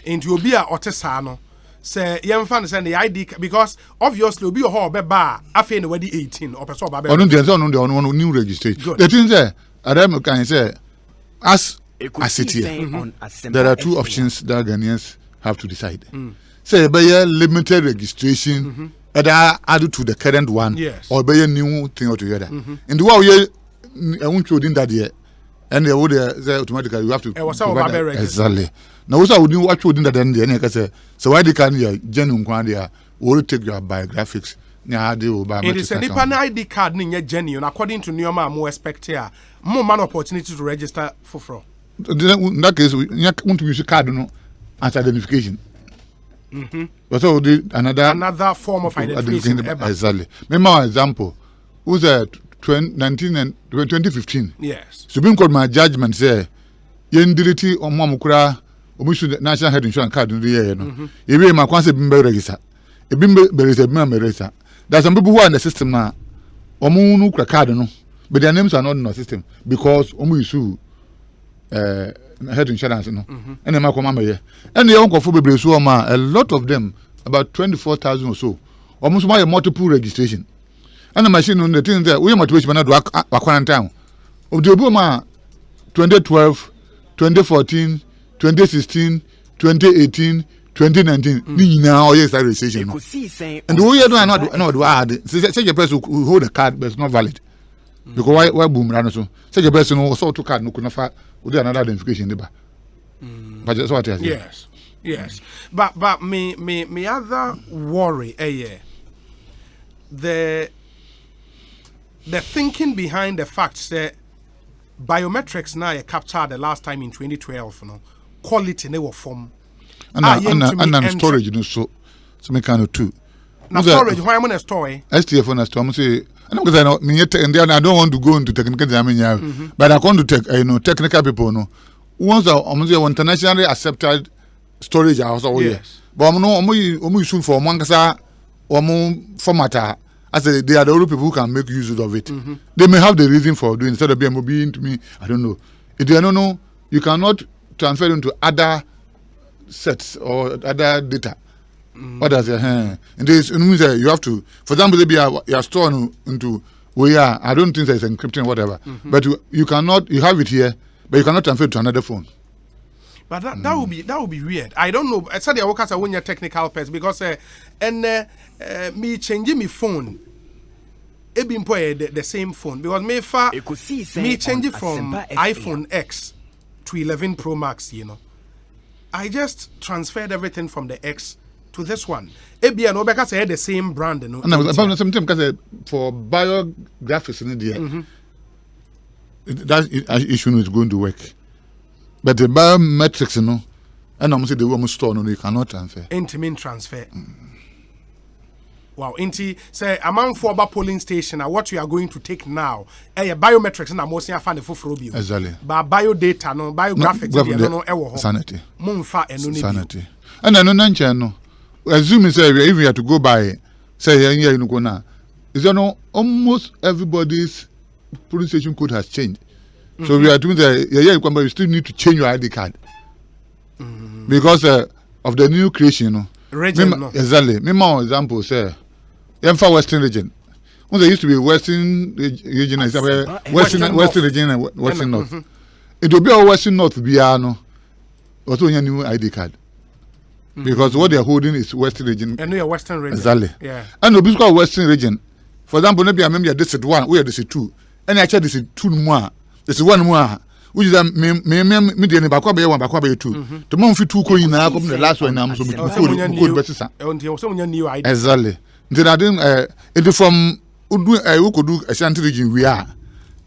Into be a otesano. Say young fans and the ID because obviously will be a whole bar after the 18 or person. On the new registration. The things there, Adam can say, as it here, there are two options that Ghanaians have to decide. Say, by a limited registration, added to the current one, or by a new thing altogether. And the way I won't show in that year. And they would say automatically you have to provide exactly. Now also would what show in that end the say so why they can you genuine kwan will take your biographics. It is a Nipan ID card in genuine according to Nioma more expect here. More man opportunity to register for fraud. In that case, we want to use a card as identification. But so another form of identification. Exactly. Remember example. Who's a 2015? Yes. Supreme Court my judgment say yendiriti omamukura omushu national health insurance card in the year. No, ebe ma kwanse bimbe register. Ebimbe register bimbe register. There's some people who are in the system now. Omu no kura card no, but their names are not in the system because omu issue health insurance no. And them come here. And the uncle for bebre so a lot of them about 24,000 or so. Almost my multiple registration. And the machine on the things that we motivation na do quarantine. Of the Obama 2012, 2014, 2016, 2018, 2019. Now yes that registration. And the way you do not do add. Say your person who hold a card but it's not valid. Because why boom run so? Say your person who also to card no kuna fa we do another identification there. But that's what I say. Yes. But me other worry the thinking behind the fact that biometrics now captured the last time in 2012 quality never form and storage no so me kind of too. Now storage why am I store STF on store say because I know I don't want to go into technical but I want to take technical people no once internationally accepted storage also yes. But no issue for mankasa formatter as they are the only people who can make use of it. They may have the reason for doing instead of being mobile into me. I don't know. If you don't know, you cannot transfer into other sets or other data. What does it mean? You have to, for example, maybe you are stored into where I don't think there's encryption or whatever. But you cannot, you have it here, but you cannot transfer it to another phone. But that would be weird. I don't know. I said I work as a when you're technical person because me changing my phone. It been the same phone because me change it from iPhone X to 11 Pro Max. I just transferred everything from the X to this one. It be no because I had the same brand. Sometimes because for biographics in India, that issue is going to work. But the biometrics, and I'm saying the woman store, you cannot transfer. Intimate transfer. Wow, say among 4 polling station, what we are going to take now, biometrics and I'm mostly find the full exactly. But bio data, no biographics, sanity. Munfa and sanity. And I know, assume say if we have to go by, say here you go now, is almost everybody's polling station code has changed. So we are doing but you still need to change your ID card because of the new creation. Region, exactly. Me example say, for Western region. When there used to be Western region, Western region and Western North. It will be a Western North Biano. Also, a new ID card because what they are holding is Western region. And we are Western region. Exactly. Yeah. And the called Western region. For example, maybe I remember this is 1, we are this is 2, and actually this is 2 more. This is 1 more. Which is me bakwa be 1 bakwa be 2. The month 2 coin na come the last one now so code better. Exactly. Then I didn't it from we could do Ashanti region we are.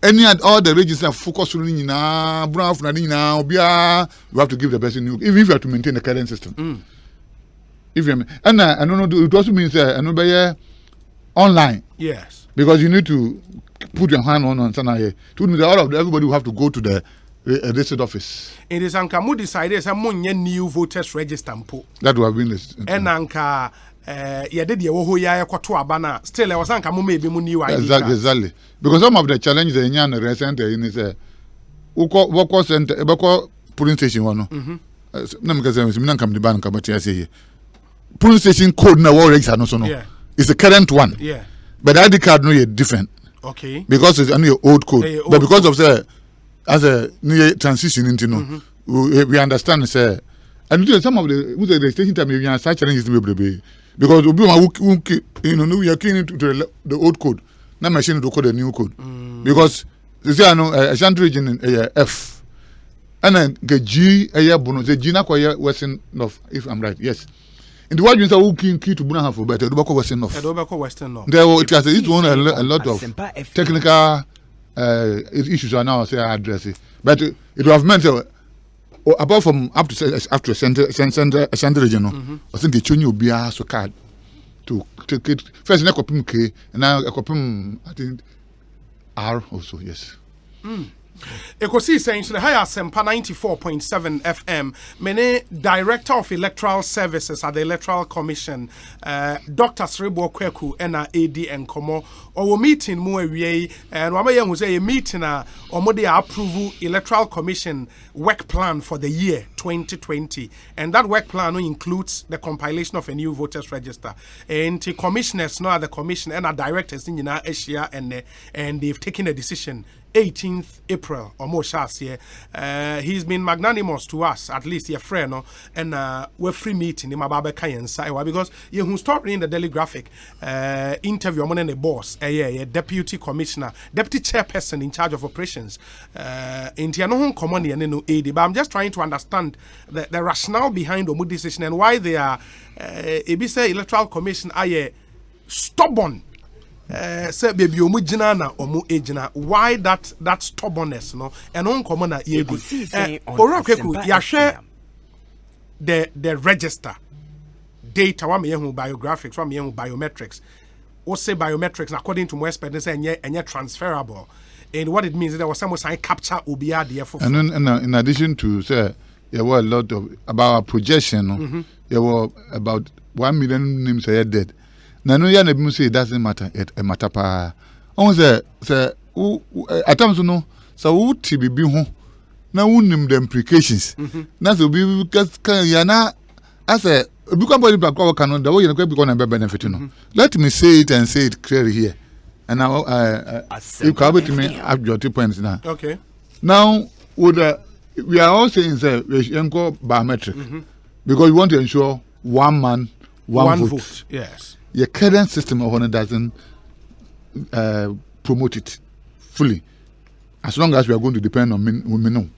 Any all the regions are focused on na brown na na obia you have to give the person new even if you have to maintain the current system. If you and I don't know it also means another online. Yes. Because you need to put your hand on something. To me, everybody will have to go to the registered office. It is Anka decided some new voters register. That would have been this. And Anka, did the Ohoya Quatuabana. Still, I was Anka maybe new ID. Exactly. Because some of the challenges in Yan recent in is a Woko Center, Ebako Police Station one. Police Station code now register no. It's the current one. Yeah. But the ID card no is different. Okay. Because it's only old code. But because of as a new transition into we understand say and some of the station time we are such challenges to be because we are keen to the old code. Now machine to code the new code. Because This is a Shanty region F. And then the G a year bonus, the G na kwa Western North, if I'm right, yes. In the world, you say key to Buna for better, the Western North. Western North. There it has a lot of technical issues are now addressed. But it would have meant apart from up to center region, I think the Chuni will be a so card to take it first in a copy K and now a copy I think R also, yes. Ekosiisen the higher Sempa 94.7 FM. Mene Director of Electoral Services at the Electoral Commission, Dr. Serebour Quaicoe and AD and Komo. Our meeting mu awie and wama who say a meeting omo dey approve Electoral Commission work plan for the year 2020, and that work plan includes the compilation of a new voters register. And the commissioners now the commission and our directors in Asia and they've taken a decision 18th April or more last year. He's been magnanimous to us, at least your friend, no? And we're free meeting in Mababe Kayen because you who start reading the Daily Graphic interview among the boss, deputy commissioner, deputy chairperson in charge of operations. In Tiano common no AD, but I'm just trying to understand the rationale behind the decision and why they are Ebisa Electoral Commission are stubborn. Say baby omu jina na omu ejina. Why that stubbornness no and on common na yebi Ora Quaicoe ya share the register data wa me hu biographics wa me hu biometrics or say biometrics according to my expert say enye transferable, and what it means is there was some sign capture obia there for and in addition to say there were a lot of about our projection there were about 1 million names are dead. Na no ya na bi say it doesn't matter, it matter pa. On say at times no so wo ti bibi ho na wunim the implications. Na so bi kan ya na as a bi kan body back work no the way you go be going to benefit no. Let me say it and say it clearly here. And now you can be to me up your 2 points now. Okay. Now we are all saying say we go biometric because we want to ensure one man one vote. Yes. Your current system of honor doesn't promote it fully. As long as we are going to depend on men.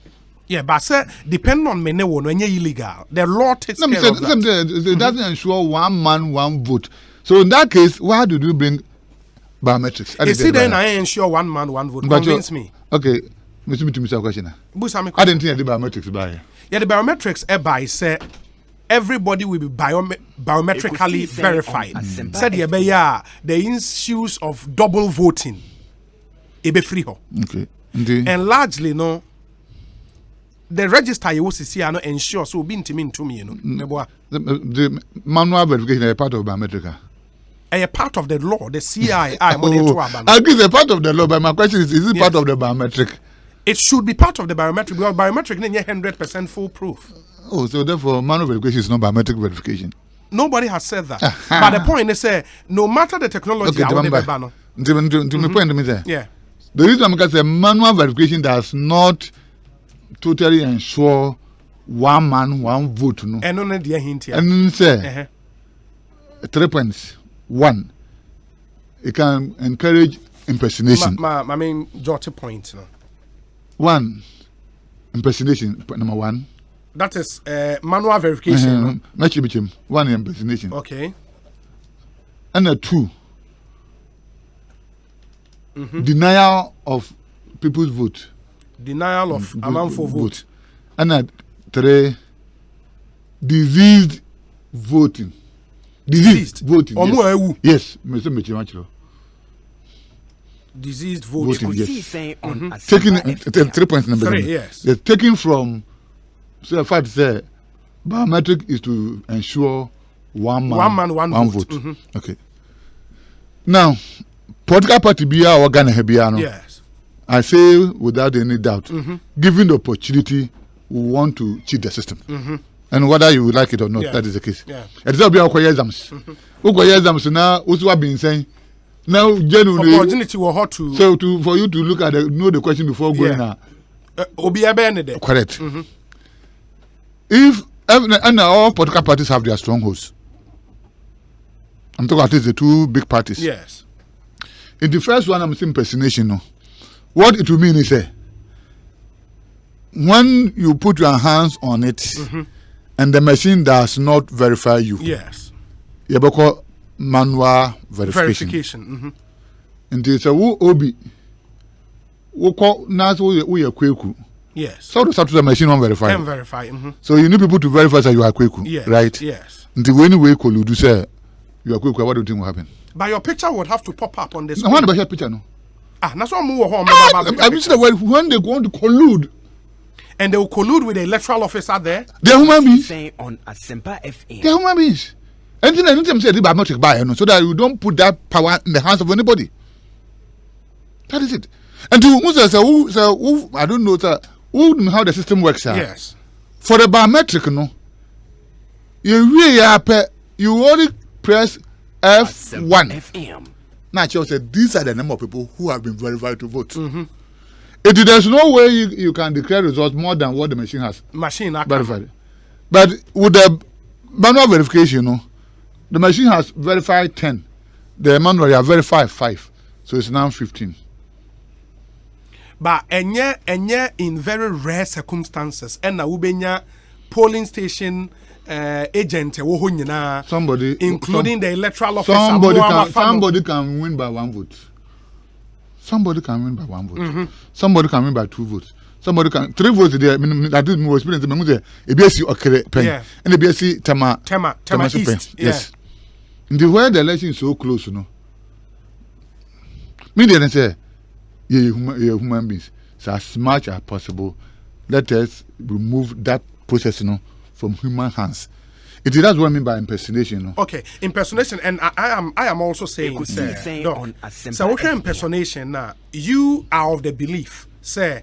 Yeah, but sir, depend on men when you're illegal. The law takes care of that. It doesn't ensure one man, one vote. So in that case, why did we bring biometrics? You see, then I ensure one man, one vote. Convince me. Okay, Mr. Question. I didn't think the biometrics by. Yeah, the biometrics by say everybody will be biometrically verified. Said the issues of double voting. Free. Okay. And largely, no, the register you will see are not ensure so being to me, you know. The manual verification is a part of biometric. A part of the law, the CII. I agree, it's a part of the law, but my question is it part of the biometric? It should be part of the biometric because biometric is 100% foolproof. Oh, so therefore, manual verification is not biometric verification. Nobody has said that. But the point is, no matter the technology, okay, to me point me there. Yeah. The reason I'm going to say manual verification does not totally ensure one man, one vote. No. And only the hint here. And say 3 points. 1, it can encourage impersonation. I mean, jot point. No. 1, impersonation. Number 1. That is manual verification. No? 1 impersonation. Okay. And 2, denial of people's vote. Denial of amount for vote. And 3, diseased voting. Diseased voting. Yes. Diseased voting. Yes. Taking 3 points number 3. Yes. They're taking from. So the fact say biometric is to ensure one man, one vote. Okay. Now, political party be our organ hebiano. Yes. I say without any doubt, given the opportunity, we want to cheat the system. And whether you would like it or not, that is the case. Yeah. It's not be our exams. Exams now, also have been saying now genuinely opportunity will hot to so for you to look at know the question before going now. Correct. If and all political parties have their strongholds. I'm talking about the 2 big parties. Yes. In the first one, I'm saying impersonation. No, what it will mean is when you put your hands on it and the machine does not verify you. Yes. You call manual verification. And it's a who obi. Who call nas we are Quaicoe. Yes. So the machine won't verify. Can verify. So you need people to verify that you are Quaicoe. Yes. Right? Yes. Until when you do say you are Quaicoe, what do you think will happen? But your picture would have to pop up on the screen. No, what about your picture? No. That's what move home. I mean, when they go to collude. And they will collude with the electoral officer there. They are human beings. On Asempa FM. They are human beings. Anything say they are not by so that you don't put that power in the hands of anybody. That is it. And to who I don't know who how the system works. Yes. For the biometric, no. You only press F1. FM. Now, said these are the number of people who have been verified to vote. There's no way you can declare results more than what the machine has verified. But with the manual verification, the machine has verified 10. The manual has verified 5. So it's now 15. But in very rare circumstances, and now polling station agent, somebody, including the electoral officer, somebody can win by 1 vote. Somebody can win by 1 vote. Somebody can win by 2 votes. Somebody can 3 votes there. I mean, that is more experience. I mean, ABSC okay pen and ABSC Tema East. Yes. In the way the election is so close, you know. Me they say, yeah, human beings. So as much as possible, let us remove that process, you know, from human hands. That's what I mean by impersonation. No? Okay, impersonation, and I am also saying, so okay, impersonation. Now you are of the belief, say,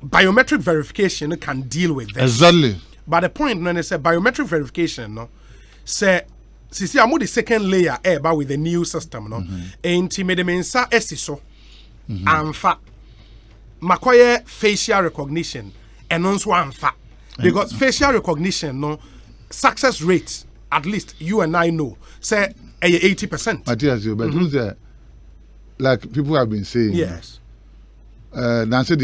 biometric verification can deal with this. Exactly. But the point when they say biometric verification, no, say, see, I'm the second layer, but with the new system, no, intimidating so, and fa, makoye facial recognition, and also anfa. Because facial recognition, no, success rate, at least you and I know, say 80%. But yes, but who's there? Like people have been saying. Yes. Nancy,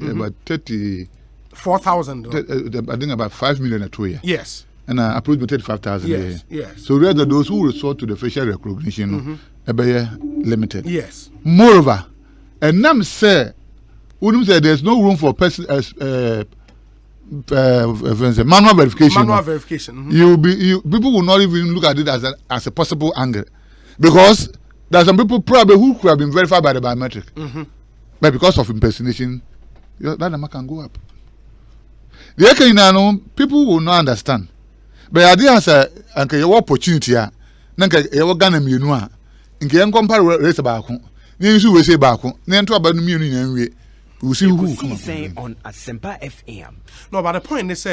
about 34,000. I think about 5 million a 2 year. Yes. And approximately 35,000 a year. Yes. So rather those who resort to the facial recognition, limited. Yes. Moreover, and Nam say, there's no room for person manual verification. Manual verification. People will not even look at it as a possible angle, because there are some people probably who could have been verified by the biometric, but because of impersonation, that number can go up. The Ekosiisen people will not understand, but idea has a opportunity. Nanka your Ghana mienua. Nke yen compare race baako. Ne nsu we say baako. Ne nto aba no mienu nyanwe. We see who come on Asempa FM. No, but the point is,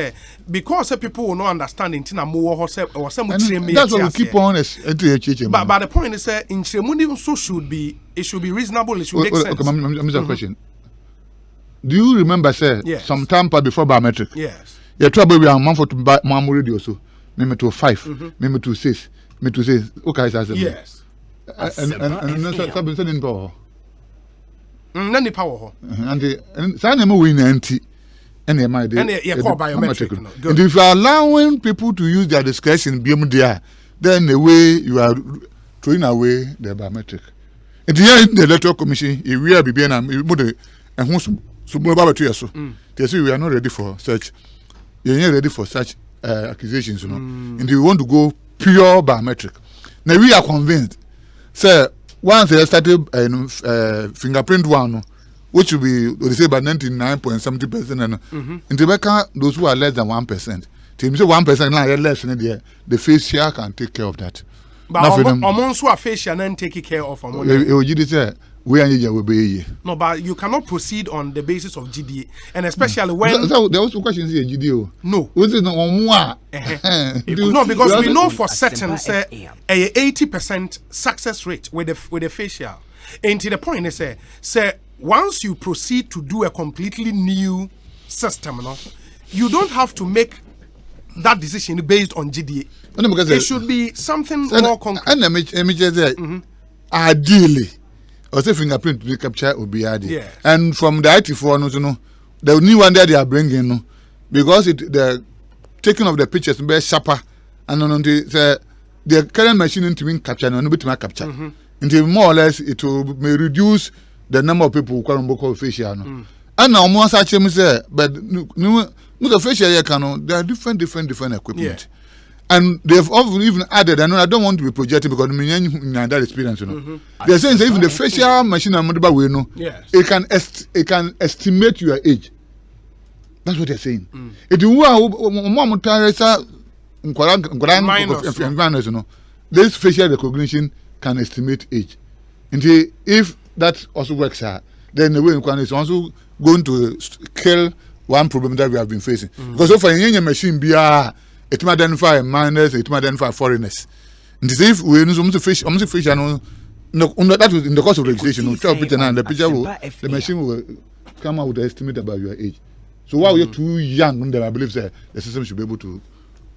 because people will not understand in Tina more or some that's what we keep on but the point is, in Tremuni so should be reasonable, it should make sense. Okay, question. Do you remember, sir, some time before biometric? Yes. You trouble we are man for to buy Mamu radio so. Maybe to 5, maybe to 6, maybe to 6. Okay, yes. And in power. Nani power. And the sign win anti. And biometric. And if you are allowing people to use their discretion beyond there, then the way you are throwing away the biometric. And the electoral commission, if we are being and who's they say we are not ready for such. You're not ready for such accusations, you know. And you want to go pure biometric. Now we are convinced. Sir, once they started fingerprint one, which will be they say about 99.70%, and in Jamaica, those who are less than 1%. Team say 1% now less than the facial can take care of that. But amongst who are facial and take care of no, but you cannot proceed on the basis of GDA, and especially when there was questions here GDA. No, was it no more? No, because we know for certain say a 80% success rate with the facial. And to the point is say once you proceed to do a completely new system, no, you don't have to make that decision based on GDA. It should be something more concrete. And ideally, also fingerprint to capture Obiadi. Yes. And from the IT4, no, the new one that they are bringing, no, because the taking of the pictures be sharper, and on the current machine into being captured, no, bit capture. Until more or less it may reduce the number of people who call facial. No. And now more such say, but no the facial there are different equipment. Yeah. And they've even added, I don't want to be projecting because that experience, you know. They're saying that even the facial machine we know, yes, it can estimate your age. That's what they're saying. It you know, this facial recognition can estimate age. And if that also works out, then the way is also going to kill one problem that we have been facing. Because so for any machine it may identify minors, it may identify foreigners. And if we use almost fish, no, that was in the course of registration. The machine will come out with an estimate about your age. So while you're too young, then I believe the system should be able to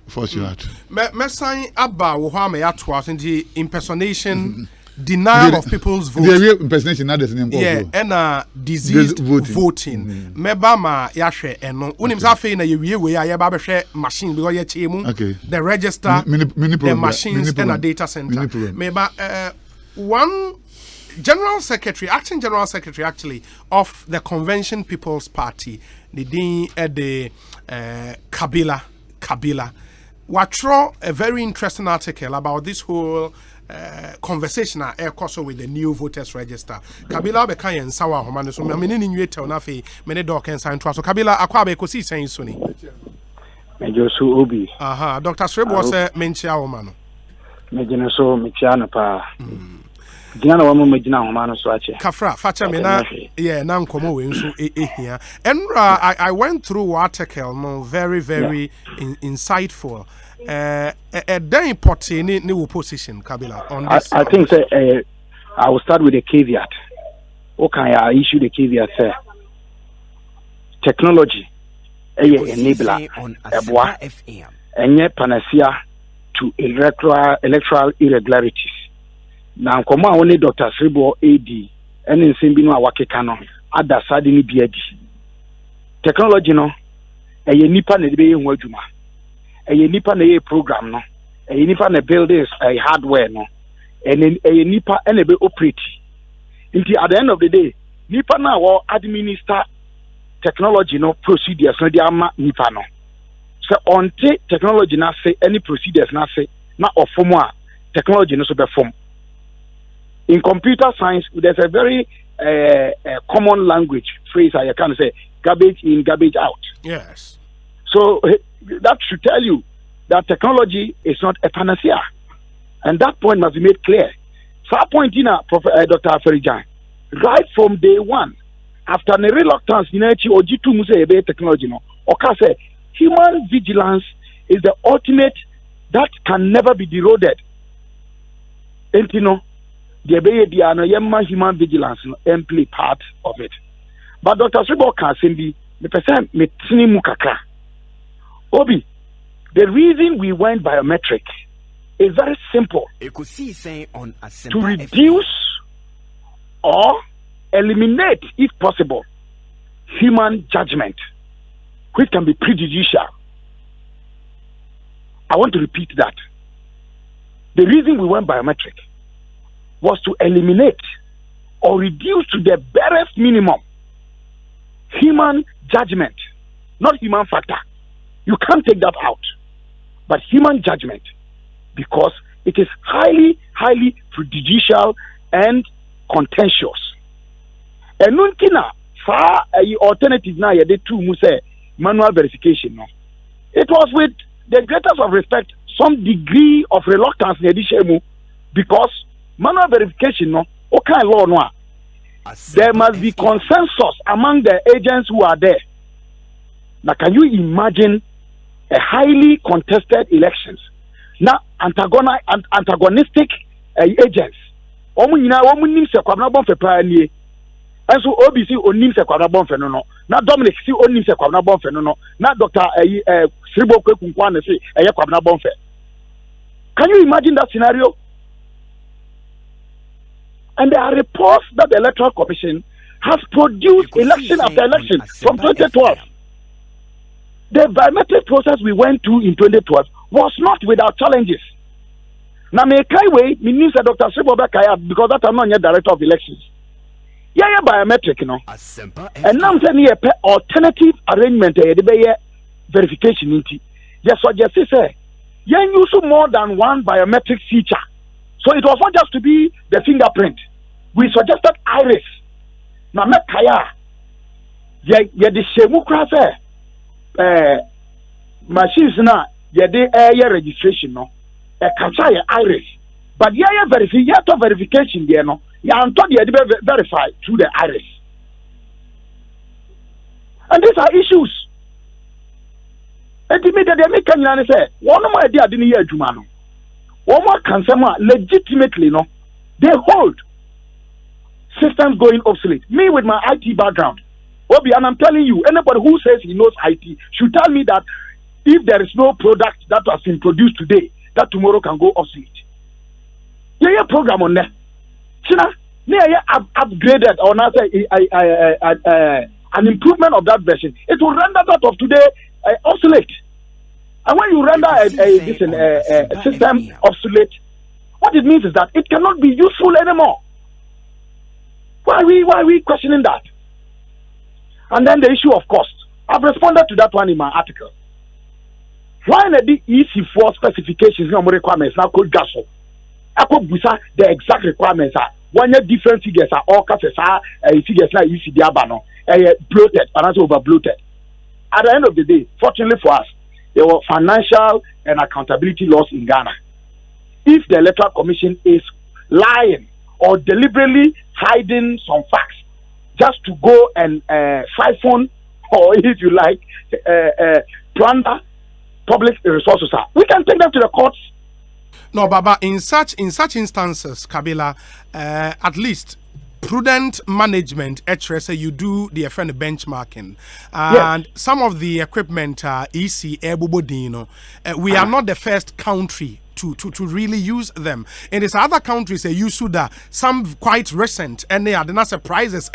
force you out. Me sign about how me at was in the impersonation. Denial of people's vote. The real impersonation, not the name. Yeah, and diseased voting. Meba ma yahwe eno. Unim sa fe na yewie we ya ba behwe machine because ye chemu. Okay. The register, the machines and a data center. Meba one acting general secretary actually of the Convention People's Party, the din the Kabila. Watro a very interesting article about this whole conversation with the new voters register. Kabila be kan sawa homa so me ni nwie tel na fe me ne dok en san so Kabila akwa be Ekosiisen so ni mejo so obi Dr. Serebour say menchia homa no mejina so mechia no pa gina na wamo mejina homa no so ache kafra facha me na na nkomo we nso ehia enra I went through article no very insightful. Then put new position, Kabila, on this. I think I will start with a caveat. Okay, I issue the caveat. Technology, enabler, and panacea to electoral irregularities. Now, come on, only Dr. Serebour AD, and in Simbino Wakekano, at the Sadini BAD. Technology, no, a nipa ne be in Wajuma. A nipa na program no, a nipa na build a hardware no, and a nipa and a be operate. Until at the end of the day, nipa na will administer technology no procedures no diama nipa no. So until technology na say any procedures na say na of form technology no so be form. In computer science, there's a very common language phrase I can say garbage in, garbage out. Yes. So that should tell you that technology is not a panacea. And that point must be made clear. So that point in Dr. Aferijan, right from day one, after the reluctance in technology, say human vigilance is the ultimate that can never be eroded. And the human vigilance and play part of it. But Dr. Serebour can say the Obi, the reason we went biometric is very simple. To reduce or eliminate, if possible, human judgment, which can be prejudicial. I want to repeat that. The reason we went biometric was to eliminate or reduce to the barest minimum human judgment, not human factor. You can't take that out. But human judgment, because it is highly prejudicial and contentious. And nunkina far alternative now you did two manual verification. No, it was with the greatest of respect, some degree of reluctance in addition, because manual verification no okay law no. There must be consensus among the agents who are there. Now, can you imagine a highly contested elections? Now, antagonistic agents. And so OBC onim se kwabra bonfe no. Na Dominic si onim se kwabra bonfe no. Na Dr. Serebour Quaicoe na say eye kwabra bonfe. Can you imagine that scenario? And there are reports that the Electoral Commission has produced election after election from 2012. The biometric process we went through in 2012 was not without challenges. Now, me means Dr. Serebour Quaicoe, because that I'm not yet director of elections. Yeah, biometric, you know. And now I'm saying alternative arrangement, verification. Yes, what you say, you use more than one biometric feature. So it was not just to be the fingerprint. We suggested iris. Now, me kaya, the shemu machines na the air registration no. Kachaya iris. But verification there no. You are told you verify through the iris. And these are issues. And the media they make Kenya say, one more idea didn't hear Jumano. One more consumer legitimately no, they hold systems going obsolete. Me with my IT background, Obi, and I'm telling you, anybody who says he knows IT should tell me that if there is no product that has been produced today, that tomorrow can go obsolete. Yeah, program on there. China, upgraded or not an improvement of that version. It will render that of today obsolete. And when you render a system obsolete, what it means is that it cannot be useful anymore. Why are we questioning that? And then the issue of cost. I've responded to that one in my article. Why not the EC4 specifications and requirements now called GASO? I could the exact requirements are one different figures are all figures like EC Diabano, bloated, and also over bloated. At the end of the day, fortunately for us, there were financial and accountability laws in Ghana. If the Electoral Commission is lying or deliberately hiding some facts just to go and siphon, or if you like, plunder public resources, we can take them to the courts. No, Baba, in such instances, Kabila, at least prudent management, say you do the FN benchmarking, and yes. Some of the equipment EC Ebubodino, we are not the first country to really use them. In these other countries, use Suda, some quite recent, and they are not surprises.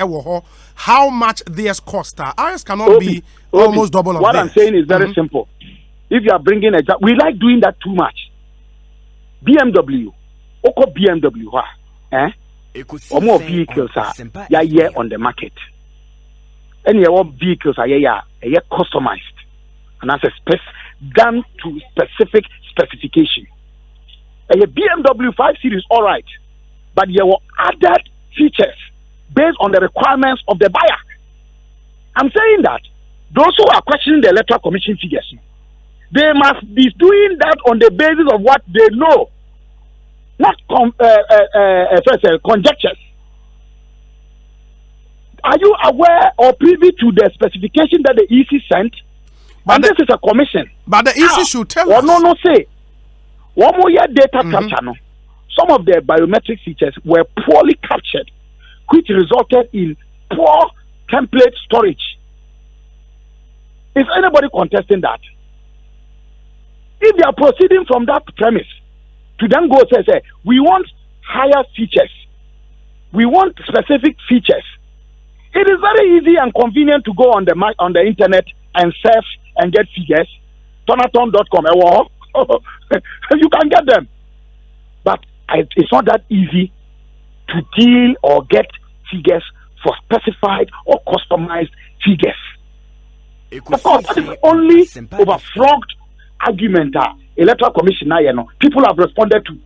How much theirs cost? Ours cannot be almost double of what theirs. I'm saying is very simple. If you are bringing we like doing that too much. BMW, or more vehicles are on the market. And your vehicles are customized, and as done to specific specification. A BMW 5 Series, all right, but there were added features based on the requirements of the buyer. I'm saying that those who are questioning the Electoral Commission figures, they must be doing that on the basis of what they know, not conjectures. Are you aware or privy to the specification that the EC sent? But this is a commission. But the EC should tell us. No, say. One more year data capture. No. Some of the biometric features were poorly captured, which resulted in poor template storage. Is anybody contesting that? If they are proceeding from that premise to then go say we want higher features, we want specific features, it is very easy and convenient to go on the internet and surf and get figures. Tonaton.com, you can get them, but it's not that easy to deal or get figures for specified or customized figures. Of course, that is only overflogged argument Electoral Commission now, people have responded to.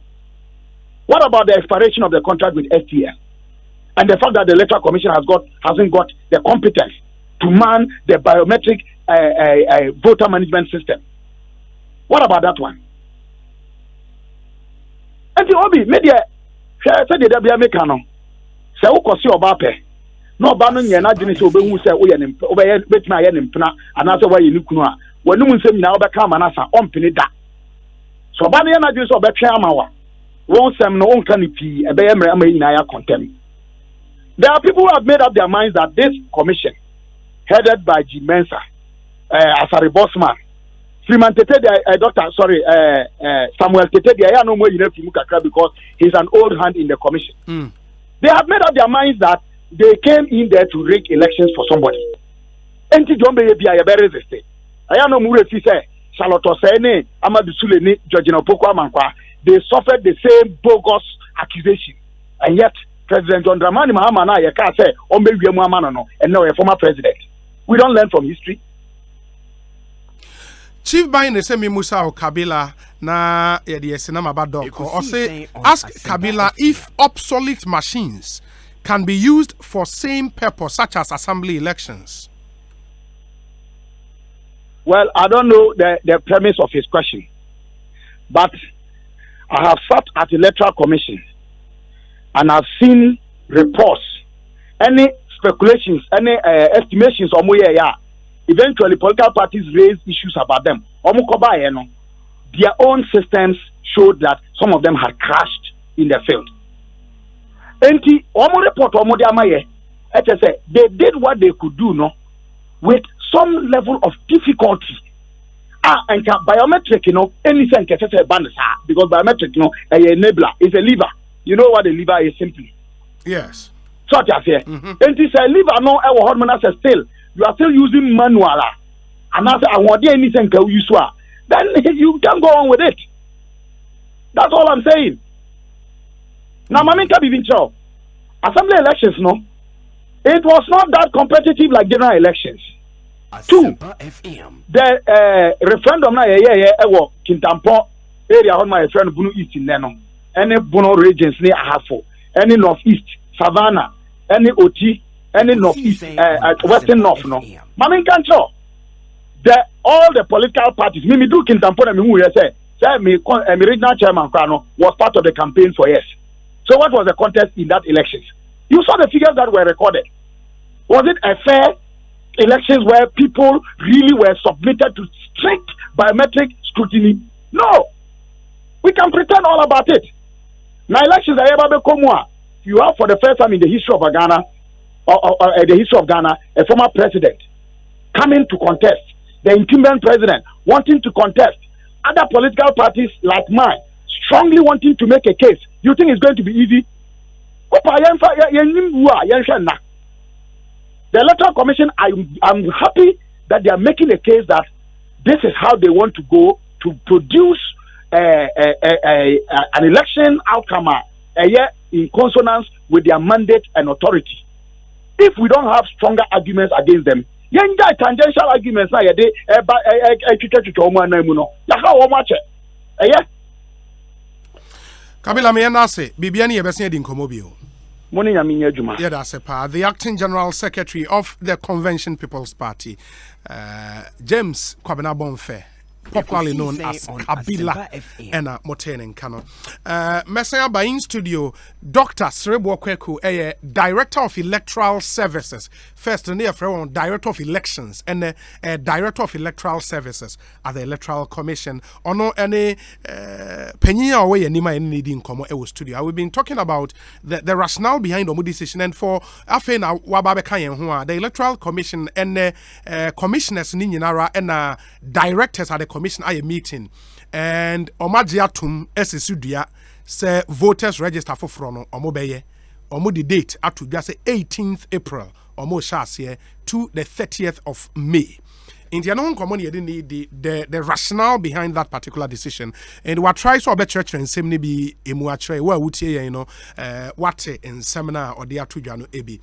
What about the expiration of the contract with STL and the fact that the Electoral Commission hasn't got the competence to man the biometric voter management system? What about that one? And the Obi media said the Mekano say ukosi obape no ba no nya na dwene se obehu se wo ye ne obeye betima ye ne mpena anase wa ye ne kunu a wanum nsem nyina obeka manasa ompene da so ba ne na dwene se obetwe amawa won sem no onka ne pi ebeye mre ama nyina ya contem. There are people who have made up their minds that this commission headed by G Mensa Asari Bosman Freeman Tete Samuel Tete no more because he's an old hand in the commission. They have made up their minds that they came in there to rig elections for somebody. Enti John Beye Bia ya very resistant. I know Mure fi say Charlotte Osene, Amadou Souleni, Georgina Poko Amankwa, they suffered the same bogus accusation. And yet President John Dramani Mahama na ya ka say Ombe Wiemu Amano no, and now a former president. We don't learn from history. Chief Bain say me Musa Kabila na the Sinama Badoko or say ask Kabila if obsolete machines can be used for same purpose such as assembly elections. Well, I don't know the premise of his question, but I have sat at the Electoral Commission and I've seen reports, any speculations, any estimations on where eventually political parties raise issues about them. Their own systems showed that some of them had crashed in the field. They did what they could do, no, with some level of difficulty. And biometric, anything can say because biometric, a enabler is a lever. You know what a lever is simply? Yes. So I say, and it's a lever, no, our hormone still. You are still using manual, and I want anything can use then you can go on with it. That's all I'm saying. Now, Mammy can be sure. Assembly elections, no, it was not that competitive like general elections. Two, the referendum na ewo Kintampo area on my friend Bunu East in Neno, any Bono regions near Ahafo, any Northeast, Savannah, any OT, any Northeast, Western North, no. Mammy can show. All the political parties, Mimi do Kintampo and Mimu say me regional chairman Krano was part of the campaign for yes. So what was the contest in that elections? You saw the figures that were recorded. Was it a fair elections where people really were submitted to strict biometric scrutiny? No. We can pretend all about it. Now elections are ever become you have for the first time in the history of Ghana, or the history of Ghana, a former president coming to contest, the incumbent president wanting to contest, other political parties like mine strongly wanting to make a case. You think it's going to be easy? The Electoral Commission, I'm happy that they are making a case that this is how they want to go to produce an election outcome in consonance with their mandate and authority. If we don't have stronger arguments against them, tangential arguments Kabila Mianase, Bibiani Ebesia Dinkomobio. The acting general secretary of the Convention People's Party, James Kwabena Bonfe, popularly known as Kabila and Motene Kano. Messiah by in studio, Dr. Serebour Quaicoe, Director of Electoral Services. First, Director of Elections and Director of Electoral Services at the Electoral Commission. Or no any Penya away Nima any needing Komo Ewo studio. We've been talking about the rationale behind the decision, and for Afena Wababeka the Electoral Commission and commissioners Ninara and directors at the commission are meeting, and Omajiatum Esisudia say voters register for Frono Omobeye Omudi date up to just 18th April to the 30th of May. In the unknown community, need the rationale behind that particular decision, and what tries to obey church and semi be emuatre where would say what in seminar or the atujano ebi.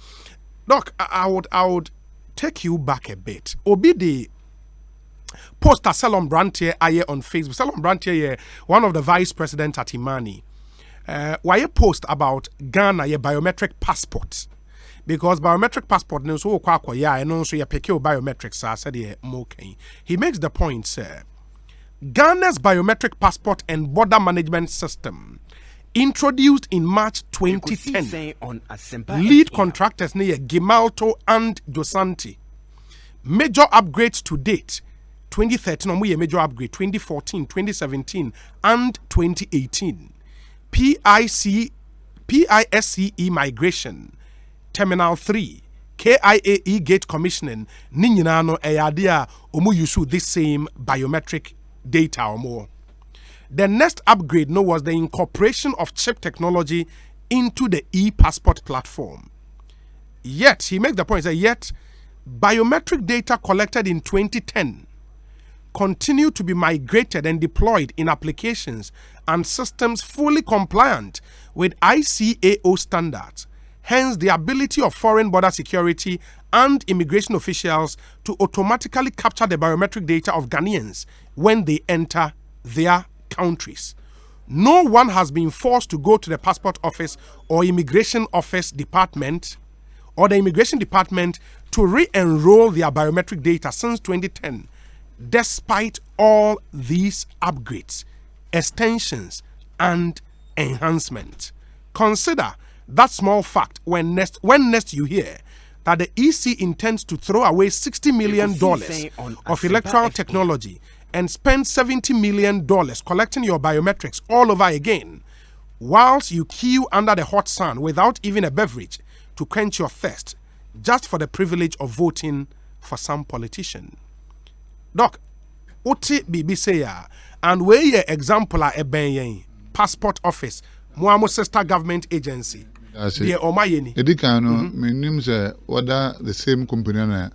Doc, I would take you back a bit. Obi the poster Salom Brantier aye on Facebook. Salom Brantier, one of the vice presidents at Imani. Why post about Ghana a biometric passport? Because biometric passport no so kwakwa ya and also ya peke biometrics said he makes the point, sir. Ghana's biometric passport and border management system introduced in March 2010. Lead contractors near Gimalto and Josanti. Major upgrades to date. 2013 a major upgrade, 2014, 2017 and 2018. PISCE migration, Terminal 3, KIAE gate commissioning, Ninyinano Eyadia Omu Yusu this same biometric data or more. The next upgrade was the incorporation of chip technology into the e-passport platform. Yet, he makes the point that yet biometric data collected in 2010 continue to be migrated and deployed in applications and systems fully compliant with ICAO standards. Hence, the ability of foreign border security and immigration officials to automatically capture the biometric data of Ghanaians when they enter their countries. No one has been forced to go to the passport office or immigration office department or the immigration department to re-enroll their biometric data since 2010, despite all these upgrades, extensions, and enhancements. Consider that small fact when next you hear that the EC intends to throw away $60 million of electoral technology and spend $70 million collecting your biometrics all over again, whilst you queue under the hot sun without even a beverage to quench your thirst, just for the privilege of voting for some politician. Doc, Ote Bibi say ya, and where ye example a benyen passport office, Muamo sister government agency. The Omayeni. Edikano, my name say whether the same company na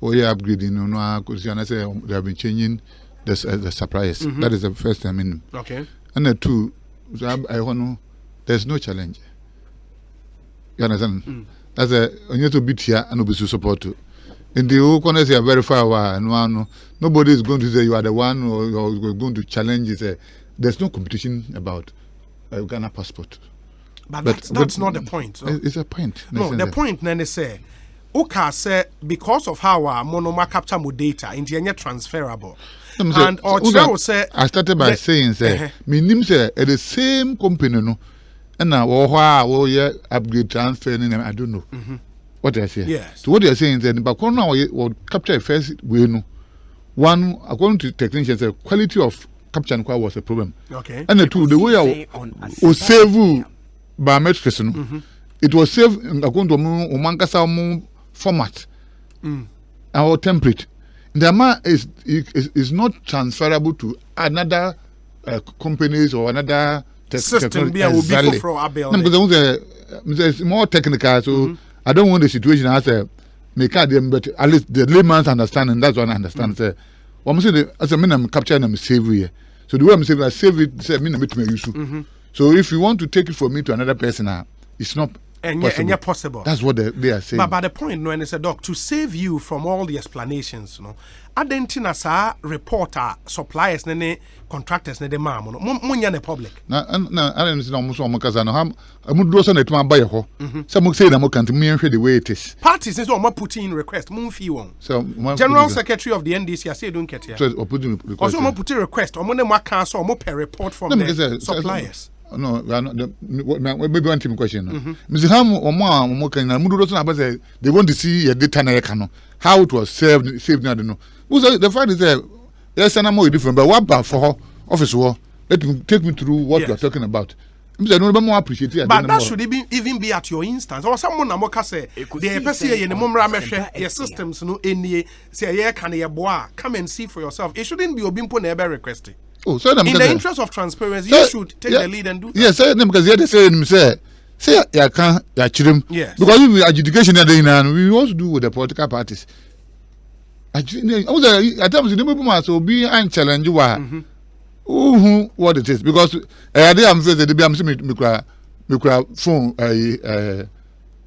or you upgrading no because you say they have been changing the suppliers. That is the first time in. Okay. And the two, I want to. There's no challenge. You understand? That's a you need to beat here and be support to. In the whole corner, they are very far away. No, nobody is going to say you are the one or you're going to challenge it. There's no competition about Ghana passport. But that's not the point. So. It's a point. No, the point then is say, Uka say because of how our monoma capture more data, in the transferable. And or say I started by saying say, me name say the same company no, and now or upgrade transfer I don't know. What I say. Yes. So what they are saying is that but now will capture first we know. One according to technicians, the quality of capture was a problem. Okay. And the two, the way I was save biometrics no. It was saved according to Omankasa format. Our template. The amount is not transferable to another companies or another system. Exactly. It's more technical, so I don't want the situation as a make them, but at least the layman's understanding. That's what I understand. Say, I'm saying as a minimum capture and save here. So the way I'm saying I save it, say minimum use. So if you want to take it from me to another person, it's not. And possible. That's what they are saying. But the point, no, and it's a doc to save you from all the explanations, you know. Adentina sa reporter suppliers nene contractors nene mamu no munya the public. Na I don't know almost almost no ham amudo so na etuma buy ho. Some say na mo can't me the way it is. Parties is what putting in request mun fi won. So General Secretary of the NDC I say don't get here. So putting request. Also mo put request omo ne mo cancel omo per report from the suppliers. No, we are not. Maybe one team question. Mr. Ham or more can say they want to see your data na how it was saved. I don't know. The fact is that yes, and I'm more different. But what for office war? Let me take me through what you are talking about. More appreciate it. But that should even be at your instance. Or someone Namoka say the person in the Mumra your systems no any say yeah can you come and see for yourself. It shouldn't be Obimpo never requested. Oh, so in the interest of transparency, you should take the lead and do that. Yes, because they say I can't chirim. Yes. Because we education and we also do with the political parties. At times the so be and challenge what it is because I'm saying the phone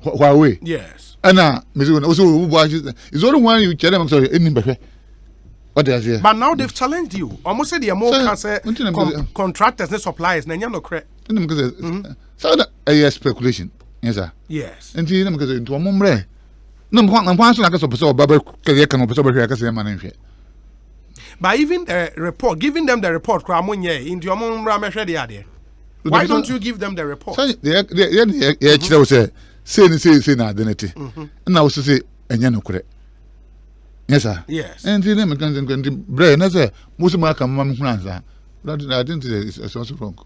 Huawei. Yes. And also it's only one you tell them sorry any what they say. But now they've challenged you. Almost said the more contractors and suppliers. Nanya no credit. So that speculation. Yes, sir. Yes. And see them because into a mumbre. No, I'm passing like a so Baba can But even the report, giving them the report, into your mum rameshe. Why don't you give them the report? Say identity. And I was to say, and you know correct. Yes, sir. Yes. And the name can brain as a Muslim come that I think it's also wrong.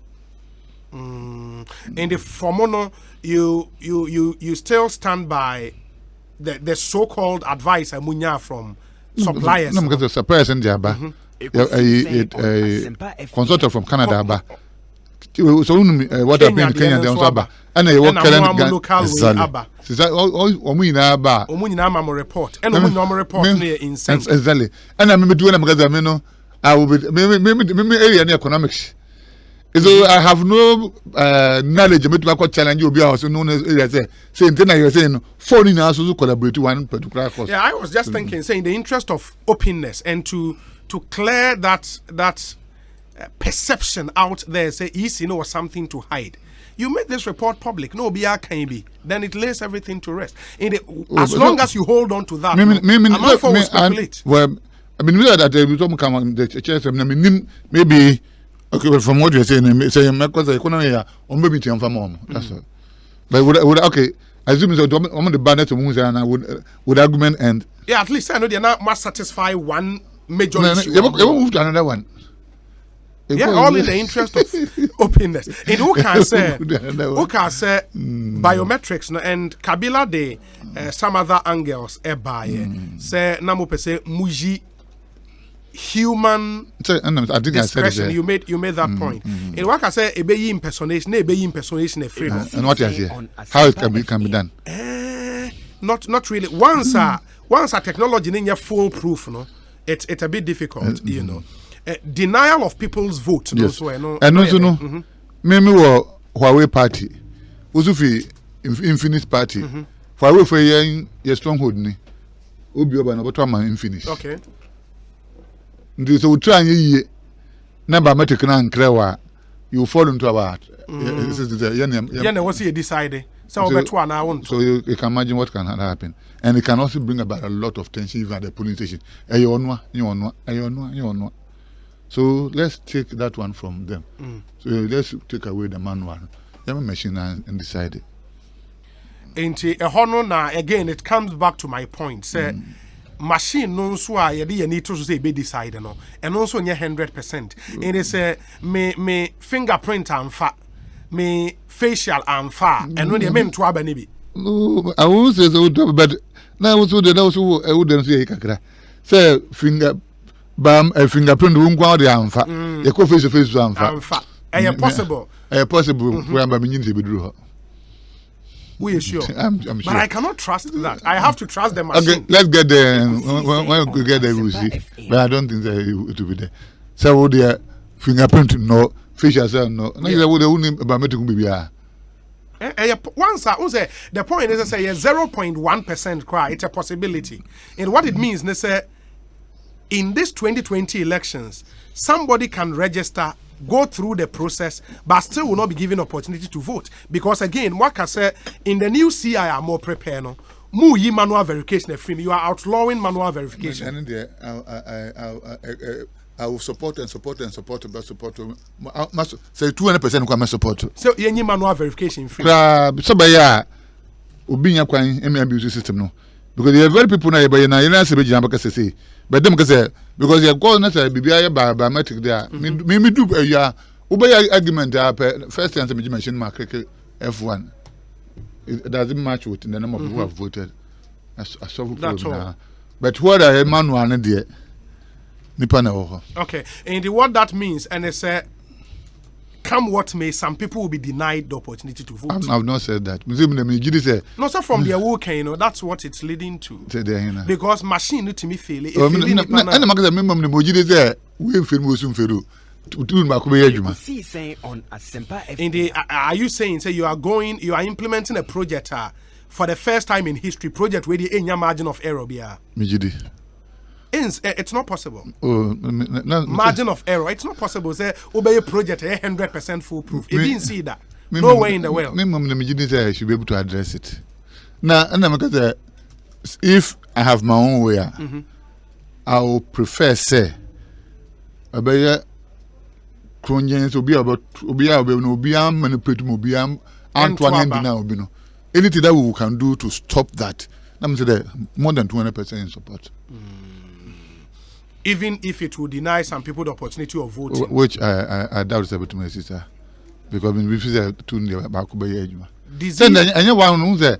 In the formono, you still stand by the so-called advice Amunya from suppliers. No, because the suppliers in Jaba, a consultant from Canada, So what happened in Kenya and Aba. And I work local Aba. Omina Omunama report. And Omunama report near in sense. Exactly. And I'm doing a magazine. I will be maybe area in economics. So I have no knowledge of what challenge you'll be also known as saying then I was saying foreign also collaborate to one particular cause. Yeah, I was just thinking, saying the interest of openness and to clear that perception out there, say easy or something to hide. You make this report public, no BR can be, then it lays everything to rest. As long as you hold on to that, I'm not for speculate. Well, I mean, that we don't come on the church. Maybe okay, from what you're saying, because the economy on maybe to mom. That's all. But would okay? Assume so. I'm the banner to move and I would argument and yeah, at least I know they're not must satisfy one major issue. They won't move to another one. Yeah, all in the interest of openness. And who can say biometrics no, and Kabila de some other angles say namu pese muji human discretion. You made that point. And what I say ebe impersonation a free. And what is here? How it can be done? Not really. Once a technology in foolproof, no, it's a bit difficult, you know. Denial of people's vote. Yes. And also, no, maybe Huawei party, Usufi Infinite party, Huawei for your stronghold, ni, Ubi Oba, but one man Infinite. Okay. So we try and number metric and clear, you fall into our. What's he decided? So you can imagine what can happen, and it can also bring about a lot of tension even at the polling station. So let's take that one from them. So let's take away the manual, machine and decide it. Again, it comes back to my point. Say, machine no so you need to say be decide no, and also 100%. And it's me fingerprint and fa, me facial and fa, and when you meant to have any. No, I won't say so, but now also the also I wouldn't say kakra. Say fingerprint won't go out the amfa. You go face to face to amfa. Possible. Possible. We are beginning to be true. We are sure. I'm sure. But I cannot trust that. I have to trust the machine. Okay, let's get there. When we get there, we'll see. But I don't think that it will be there. So the fingerprint no, facial no. No, you would only biometric be here. Once I say the point is, say 0.1% cry. It's a possibility, and what it means, is say. In this 2020 elections, somebody can register, go through the process, but still will not be given opportunity to vote. Because again, what I say, in the new CI are more prepared. No? Manual verification. You are outlawing manual verification. And I will support. Say 200% come support. So any manual verification free. So by ya, Ubinya Kwan abuse system no. Because there are very people now, but you know, say, but them because you have gone as a BBI biometric there. Me do ya Ubaya argument first answer me mention mark F1. It doesn't match with the number of people who have voted. That's all. But what a manual and dear. Okay, and what that means, and it's come what may, some people will be denied the opportunity to vote. I've not said that. No, sir, from their work, you know, that's what it's leading to. Because machine need to me feel it. And the minimum we feel are you saying, say you are implementing a project for the first time in history, project where the any margin of error be? It's not possible. Margin of error. It's not possible. Say obey a project 100% foolproof. You didn't see that. No way in the world. Minimum the should be able to address it. Now, and if I have my own way, I will prefer say obey Kronjens will be about manipulating Antoine now. Anything that we can do to stop that. I'm saying more than 200% in support. Even if it will deny some people the opportunity of voting, which I doubt is able to my sister, because we feel to the back of the age. Then anyone knows that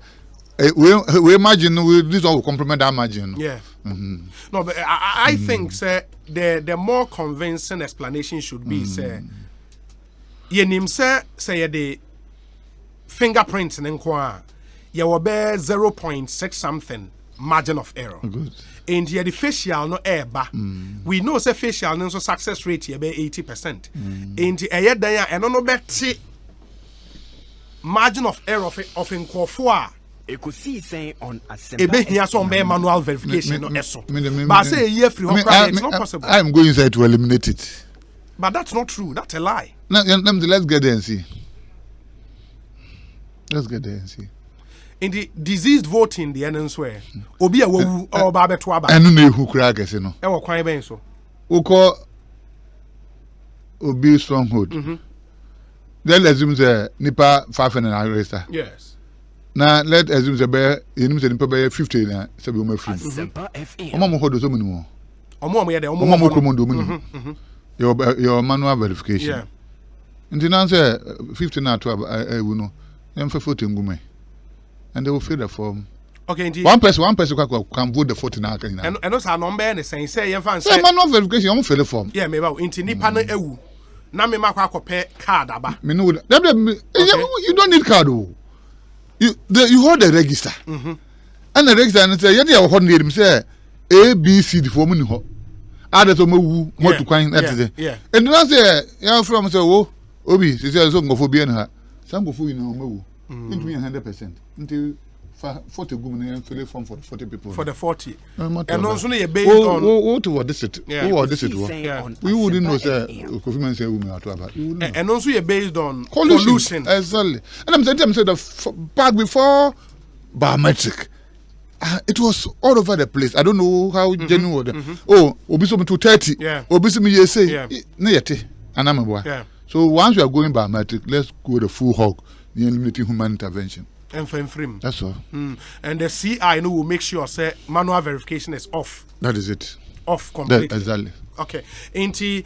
we imagine this all compromise that margin. Yeah. No, but I think, sir, the more convincing explanation should be, sir, Yenim say the fingerprints in kwa you will bear 0.6 something margin of error. Good. And the facial no air ba. We know say facial no so success rate here be 80%. And the air there and no better margin of error of in kwa Ekosiisen on ebe here some be manual verification no eso. But say a year free it's not possible. I'm going inside to eliminate it. But that's not true. That's a lie. Now, let's get there and see. Let's get there and see. In the diseased voting, the end swear. Obi a wo or babe to aba. I don't know who crack us, you know. E wo kwan ben so. Oko Obi stronghold. Then assume the nipa 5 and an register. Yes. Now let assume the bear in nipa bear 50 na say we free. Asempa FM. Omo ho do so many more. Omo ye de Omo kromondo many. Your manual verification. Yeah. Until now say 50 na to I will know. Them for voting gume. And they will fill the form. Okay, indeed. One person can vote the 40 now. And also number and say you fan say manual verification, you fill the form. Yeah, me ba inti nipa na ewu. Na me makwa akopɛ card aba. Me know you don't need card. You hold the register. And the register and say, yeah, hold the say A, B, C, the form in ho. Add to me what to coin that is. Yeah. And then I say, yeah, from say, oh, Obi, she says, so go for being her. Some go for you know, into me 100%. Until 40 women and fill a form for 40 people. For the 40. And also you based on what to what this it. Who are this it? We wouldn't know say Kofi say women are to about. And also you based on pollution. Exactly. And I'm saying the back before biometric. It was all over the place. I don't know how genuine. Oh, obi so to 30. Yeah. Obi so me say. Na yete. Anamboa. Yeah. So once we are going biometric, let's go the full hog in eliminating human intervention. And for frame. That's all. And the CI will make sure say manual verification is off. That is it. Off completely. Exactly. Okay. Inti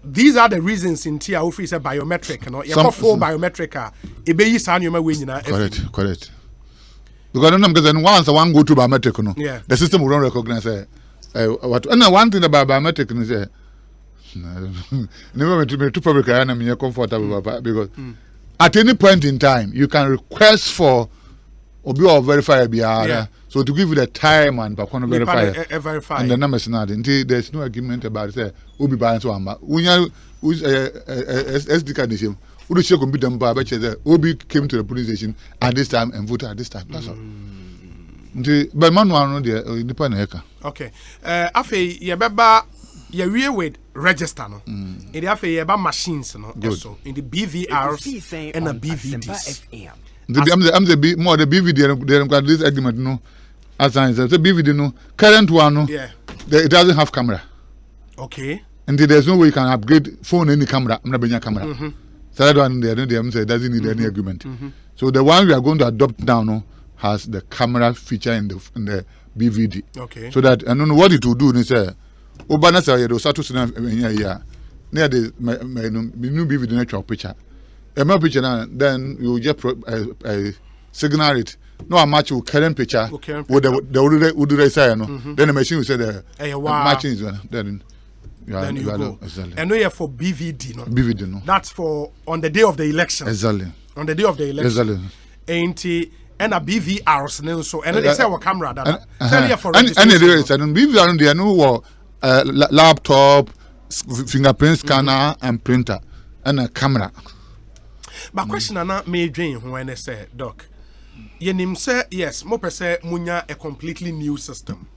these are the reasons in Tia Ofri say biometric, no? You full biometric ebe yi san yoma we nyina. Correct. Because I don't know because once one go to biometric, no, yeah. The system will not recognize what. And one thing about biometric is never to public I am comfortable because at any point in time you can request for obi or verify BR. So to give you the time and verify and the numbers not there's no argument about it. Obi by so amba. Who's SD card issue. Who check on them by Obi came to the police station at this time and voted at this time. That's all. But manual no there independent. Okay. Afi ye beba ye we with register no. In the afi ye ba machines no. So in the BVRs and the BVDs. I'm the more the BVD they got this argument no. As I said, the BVD no current one no. Yeah. It doesn't have camera. Okay. And there's no way you can upgrade phone any camera. I'm not bringing camera. So that one there, it doesn't need any argument. So the one we are going to adopt now no, has the camera feature in the BVD. Okay. So that I don't know what it will do. They say, Obana say you do start to see here. Near the new BVD natural picture. A more picture now, then you just signal it. No, a match with current picture. With the would they say no? Then the machine will say the matching is then. Then you go. Exactly. And no, yeah, for BVD, no. BVD, no. That's for on the day of the election. Exactly. On the day of the election. Exactly. And a BVRs, so and they say our camera that. For registration. And BVR, they know laptop, fingerprint scanner, and printer, and a camera. But question Anna may dream when I say, Doc. Yenim say yes, mo per se munya a completely new system.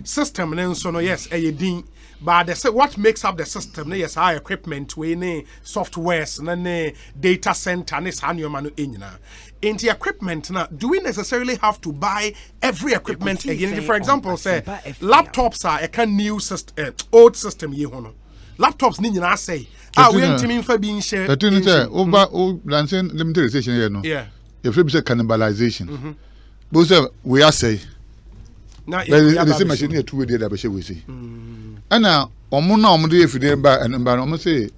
System then so no yes, a din. But they say what makes up the system? Yes, our equipment, we ne softwares, ne data center, ne sanyo manu inyina. In the equipment now, do we necessarily have to buy every equipment again? For example, say laptops are a kind new system, old system ye hono. Laptops ni nyina say we ntimi fa bi nshare. The thing is over lancing limitation here no. Yeah. If we say cannibalization. But we are say now the same machine here 2 way there that we say. And now omo dey if dey ba and omo say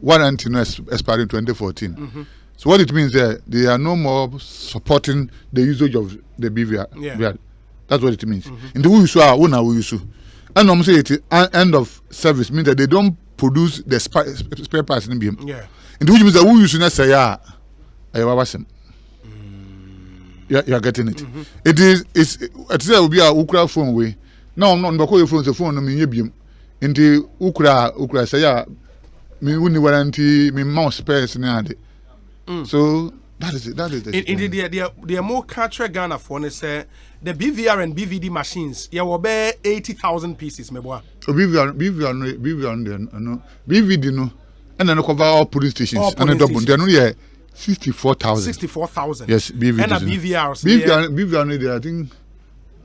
warranty no expired in 2014. So what it means that they are no more supporting the usage of the BVR. Yeah. That's what it means. In the use we use. And omo say it end of service means that they don't produce the spare parts in BM. Yeah. And which means that we use to say, I was him. You are getting it. It's will be a Ukra phone way. No, I'm not going to the phone. I mean, you into Ukra say, me wouldn't warranty me mouse spares in the So that is it. That is it. Indeed, they are more culture Ghana for say the BVR and BVD machines. You will bear 80,000 pieces, my boy. So BVR, no, BVD no, and then cover all police stations and a double. They are only 64,000. 64,000. Yes, BVD. And a BVR. BVR, I think.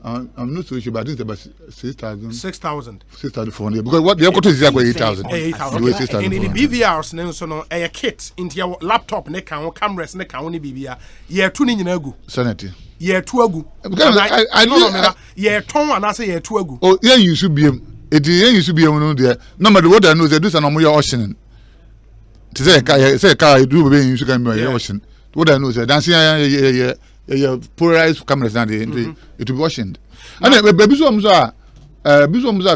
I'm not so sure, but I think it's about 6,000. 6,400. Because what the other is like 8,000. 8,000. And in the BVRs, so no, a kit into your laptop, neck and cameras, neck and only BVR. Year 2 in Agu. Sanity. Year 2 Agu. Because I know. Year 2 and I say year 2 Agu. Oh, yeah, you should be. It used to be on there. No matter what I know, they do some more ocean. To say a car, you do be you can be ocean. What I know is that dancing, polarized cameras now it will be washing. And baby sums are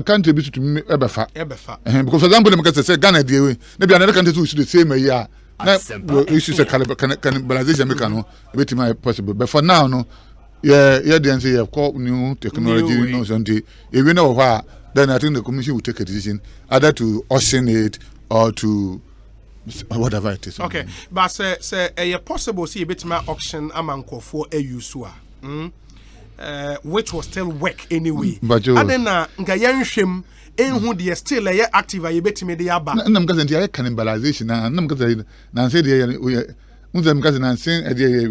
can't be to me ever because for example, because I say Ghana deal, maybe another country should the same year. Issues a cannibalization mechanical, a bit my possible. But for now, no, the answer have called new technology knows until if you know why, then I think the commission will take a decision either to auction it or to whatever it is. Okay, but say a possible see a bit my auction amanko for a usua. Which was still work anyway. But and then Gayan Shim who they still active a bit me the aba. I'm going to cannibalization and I'm going to say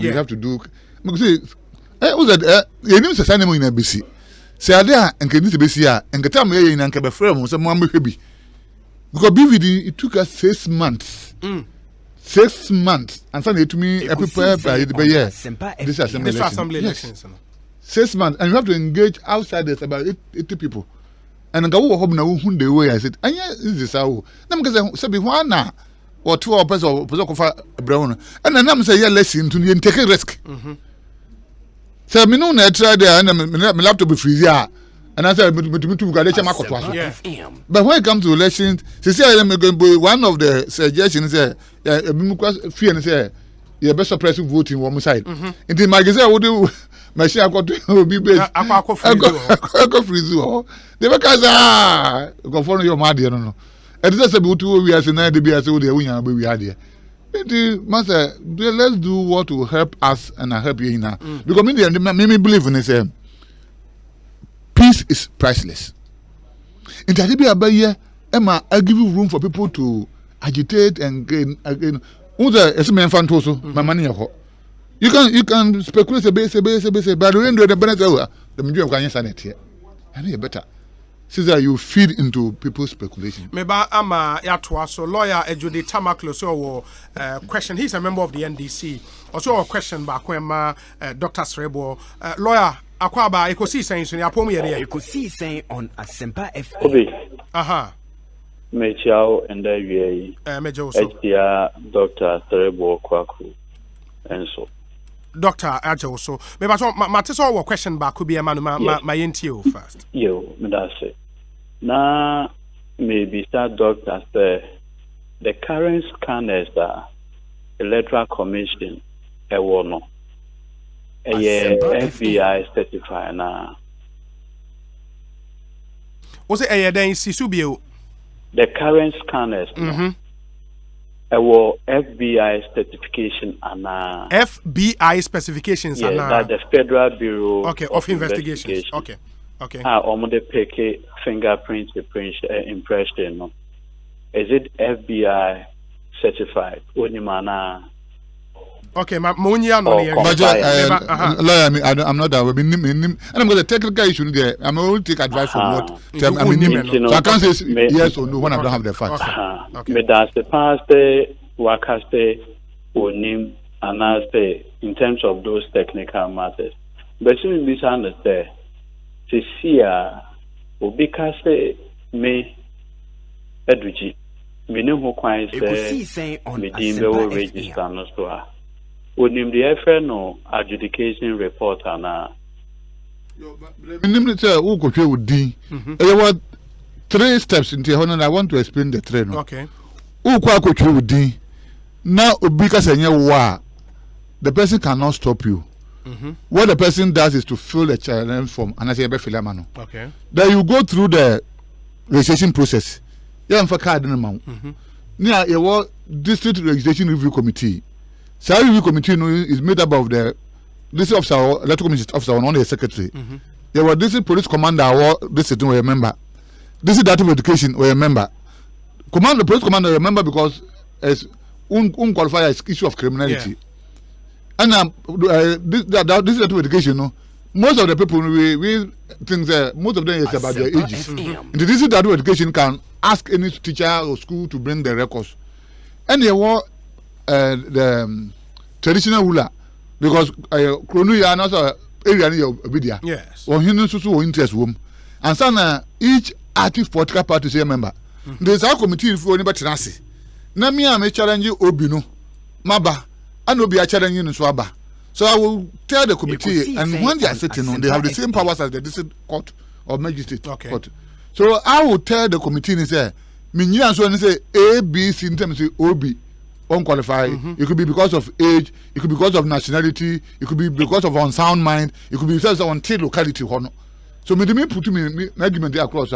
we have to do because was that you know the animal in a BC. Say there and can be here and get time in and can frame some one baby. Because BVD it took us 6 months. 6 months and suddenly to me a prepare by the year. This assembly elections. 6 months and you have to engage outsiders about 80 people. And I go home now who they were. I said, and yeah, this is how. Nam because say be one now or 2 hours or brown. And then I'm say yeah, listen to take a risk. So me no na try there and my laptop be freeze here. And I said, but when it comes to elections, one of the suggestions is fear and say, you best suppress voting one side. In the magazine, would do machine I got to be based. I go freeze. The because go follow your mother. I don't know. And that's about 2 years and I be as old as we are there. Master, let's do what will help us and help you now. Because me believe in the peace is priceless. In Taribia, Emma, I give you room for people to agitate and gain again. As a man fan also, my money. You can speculate a base, but the end of the benefit, the majority of Ghana here. And you better. Caesar, you feed into people's speculation. Meba ama yatwa so lawyer Ejudi Tamaklo so question. He's a member of the NDC. Also a question back when Dr. Serebour lawyer Akwaba Ekosiisen so ya pomu yede Ekosiisen on Asempa FM. Obi. Aha. Mechiao and the Mejo so. Dr. Serebour Quaicoe and so. Dr. Ajo so. Meba so matiso question back could be a man my NTO first. Yo, me that's it. Now maybe start doctor say the current scanners electoral commission no. FBI certified now. Was it a then Sisubio? The current scanners FBI certification and FBI specifications and that the Federal Bureau of Investigations. Okay. On the PK fingerprint impression. No? Is it FBI certified? Onimana. Okay, Monia no lawyer, I'm not that. And I'm going to technical issue there. I'm going to take advice from what so I can't say yes or no when I don't have the facts. Okay. That's the past wakaste onim and I say in terms of those technical matters. But soon this understand. To see Obikaste me eduji. Me no who quite say me dimbe register no so. Onim the FNO adjudication report and minimum say who go with D. What 3 steps into here, and I want to explain the 3. No? Okay. Who Quaicoe with D? Now, because the person cannot stop you. What the person does is to fill the challenge form, and I say, okay. Then you go through the registration process. Yeah, for card in amount. Now, your district registration review committee. So, review committee is made up of the district officer, electoral commission officer, and the secretary. There were district police commander or district were a member. District data of education were a member. The police commander were a member because as unqualified as issue of criminality. And this is the education. Most of the people we think that most of them is about their ages. The district that education can ask any teacher or school to bring the records. And they were the traditional ruler because Kronuya and also area near Obidia. Yes. Or Hinu interest room. And so each active political party is a member. There's a committee for anybody Tenasi. Nami am challenge Obino, Maba, and Obi challenging Swaba. So I will tell the committee, and when they are sitting on, they have the same powers as the district court or magistrate court. So I will tell the committee and say, Minya so and say A, B, C in terms of OB, unqualified. It could be because of age, it could be because of nationality, it could be because of unsound mind, it could be because of until locality. So me put me argument across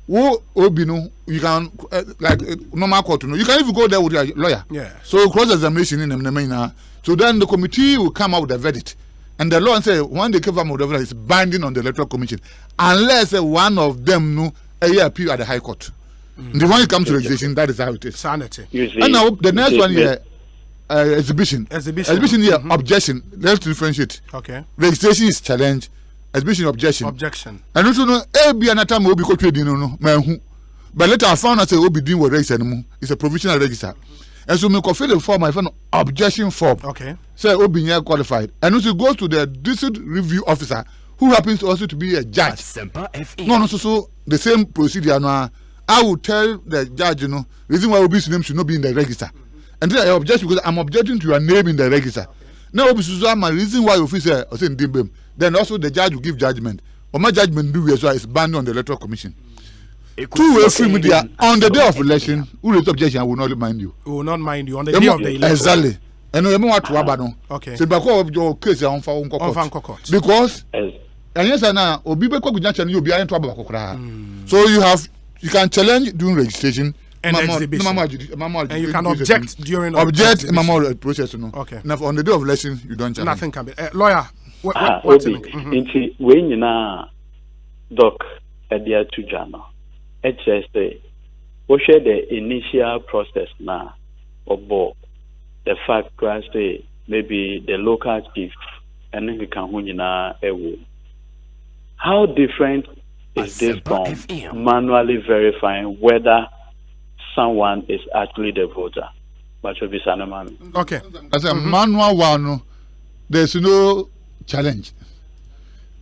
Wo Obino, you can like normal court. You can even go there with your lawyer. Yeah. So cross examination in the main. So then the committee will come out with a verdict, and the law and say when they come out with the verdict, it's binding on the electoral commission, unless one of them appeal at the high court. The one it comes to registration, that is how it is. Sanity. And now the next one here, exhibition. Exhibition here, objection. Let's differentiate. Okay. Registration is challenge. Exhibition objection. And also no be another time will be trading no man. But later I found out say be doing what register anymore. It's a provisional register. And so me fill the form I found objection form. Okay. Say Obi qualified. And also goes to the district review officer who happens to also to be a judge. No, so the same procedure now. I will tell the judge, reason why Obi's name should not be in the register. And then I object because I'm objecting to your name in the register. Now Obi's my reason why officer or saying Dimbem. Then also the judge will give judgment. Or my judgment do as well is banned on the electoral commission. 2 way free media on the day of election. Who is objection? I will not mind you. We will not mind you on the day of the election. Exactly. And we want to abandon. Okay. So because of your case on court. Because and yes, now Obi Beko Gujancha you be into Abakokra. So you can challenge during registration and exhibition. And you can object during the process. Okay. Now on the day of election you don't challenge. Nothing can be. Lawyer. What's it? When you na doc at the Atujano, HSA, what share the initial process now about the fact that maybe the local chief and then we can how different is this from manually verifying whether someone is actually the voter? Okay. As a manual one, there's no challenge.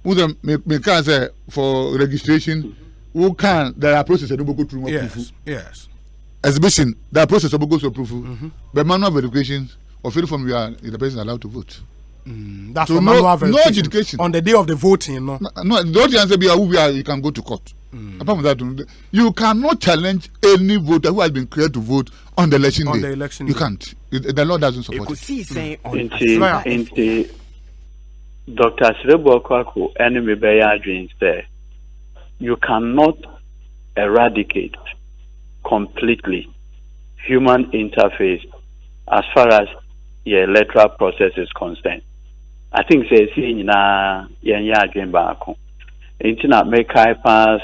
Me can say for registration, who can there are processes that go through proof. Yes. Exhibition, there are processes that go through proof. But manual verification or fill form the person allowed to vote. That's so for manual verification. No education on the day of the voting. No, the only answer be you can go to court. Apart from that, you cannot challenge any voter who has been cleared to vote on the election day. You can't. The law doesn't support it. Dr. Serebour Quaicoe, enemy Beya dreams there. You cannot eradicate completely human interface as far as your electoral process is concerned. I think say in dream back. Internet make I pass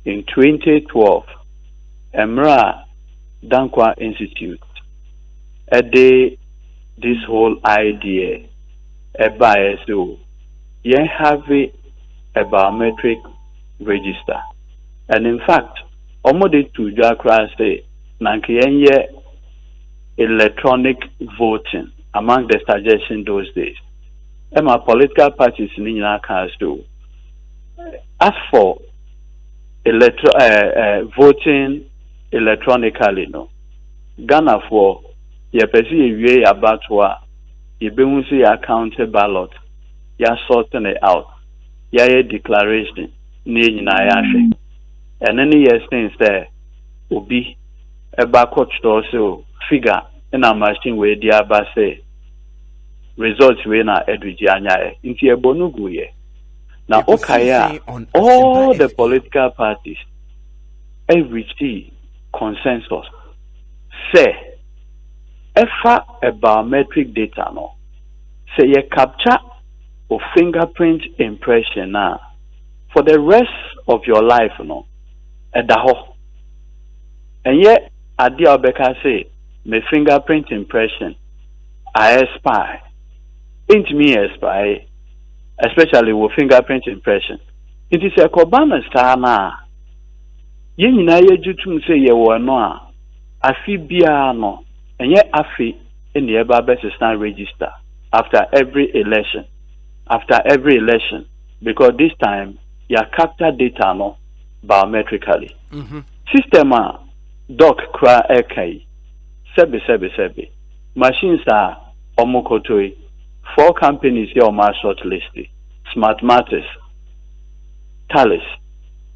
in 2012 Emra Dankwa Institute a day this whole idea about so you have a biometric register, and in fact almost to Jakra say nankiyenye electronic voting among the suggestions those days. And my political parties in India do. As for voting electronically, no, Ghana for you perceive about what you be see accounted ballot, you sorting it out, you declaration, and any year since there will be a backward also figure in a machine where the abba say results we na edwiji anya into a bonuguye. Now okay, all the political parties reach consensus say efa a biometric data no say you capture or fingerprint impression now for the rest of your life no at the whole. And yet at the Obeka say my fingerprint impression I expire. Ain't me expire, especially with fingerprint impression. It is a cobana star na yen na ye jutum say ye wo no a afi bia no enye afi in the eba stand register after every election because this time you capture data no biometrically. System doc kra ekai sebe machines are omokotoi 4 companies here on my short list: Smart Matters, Thales,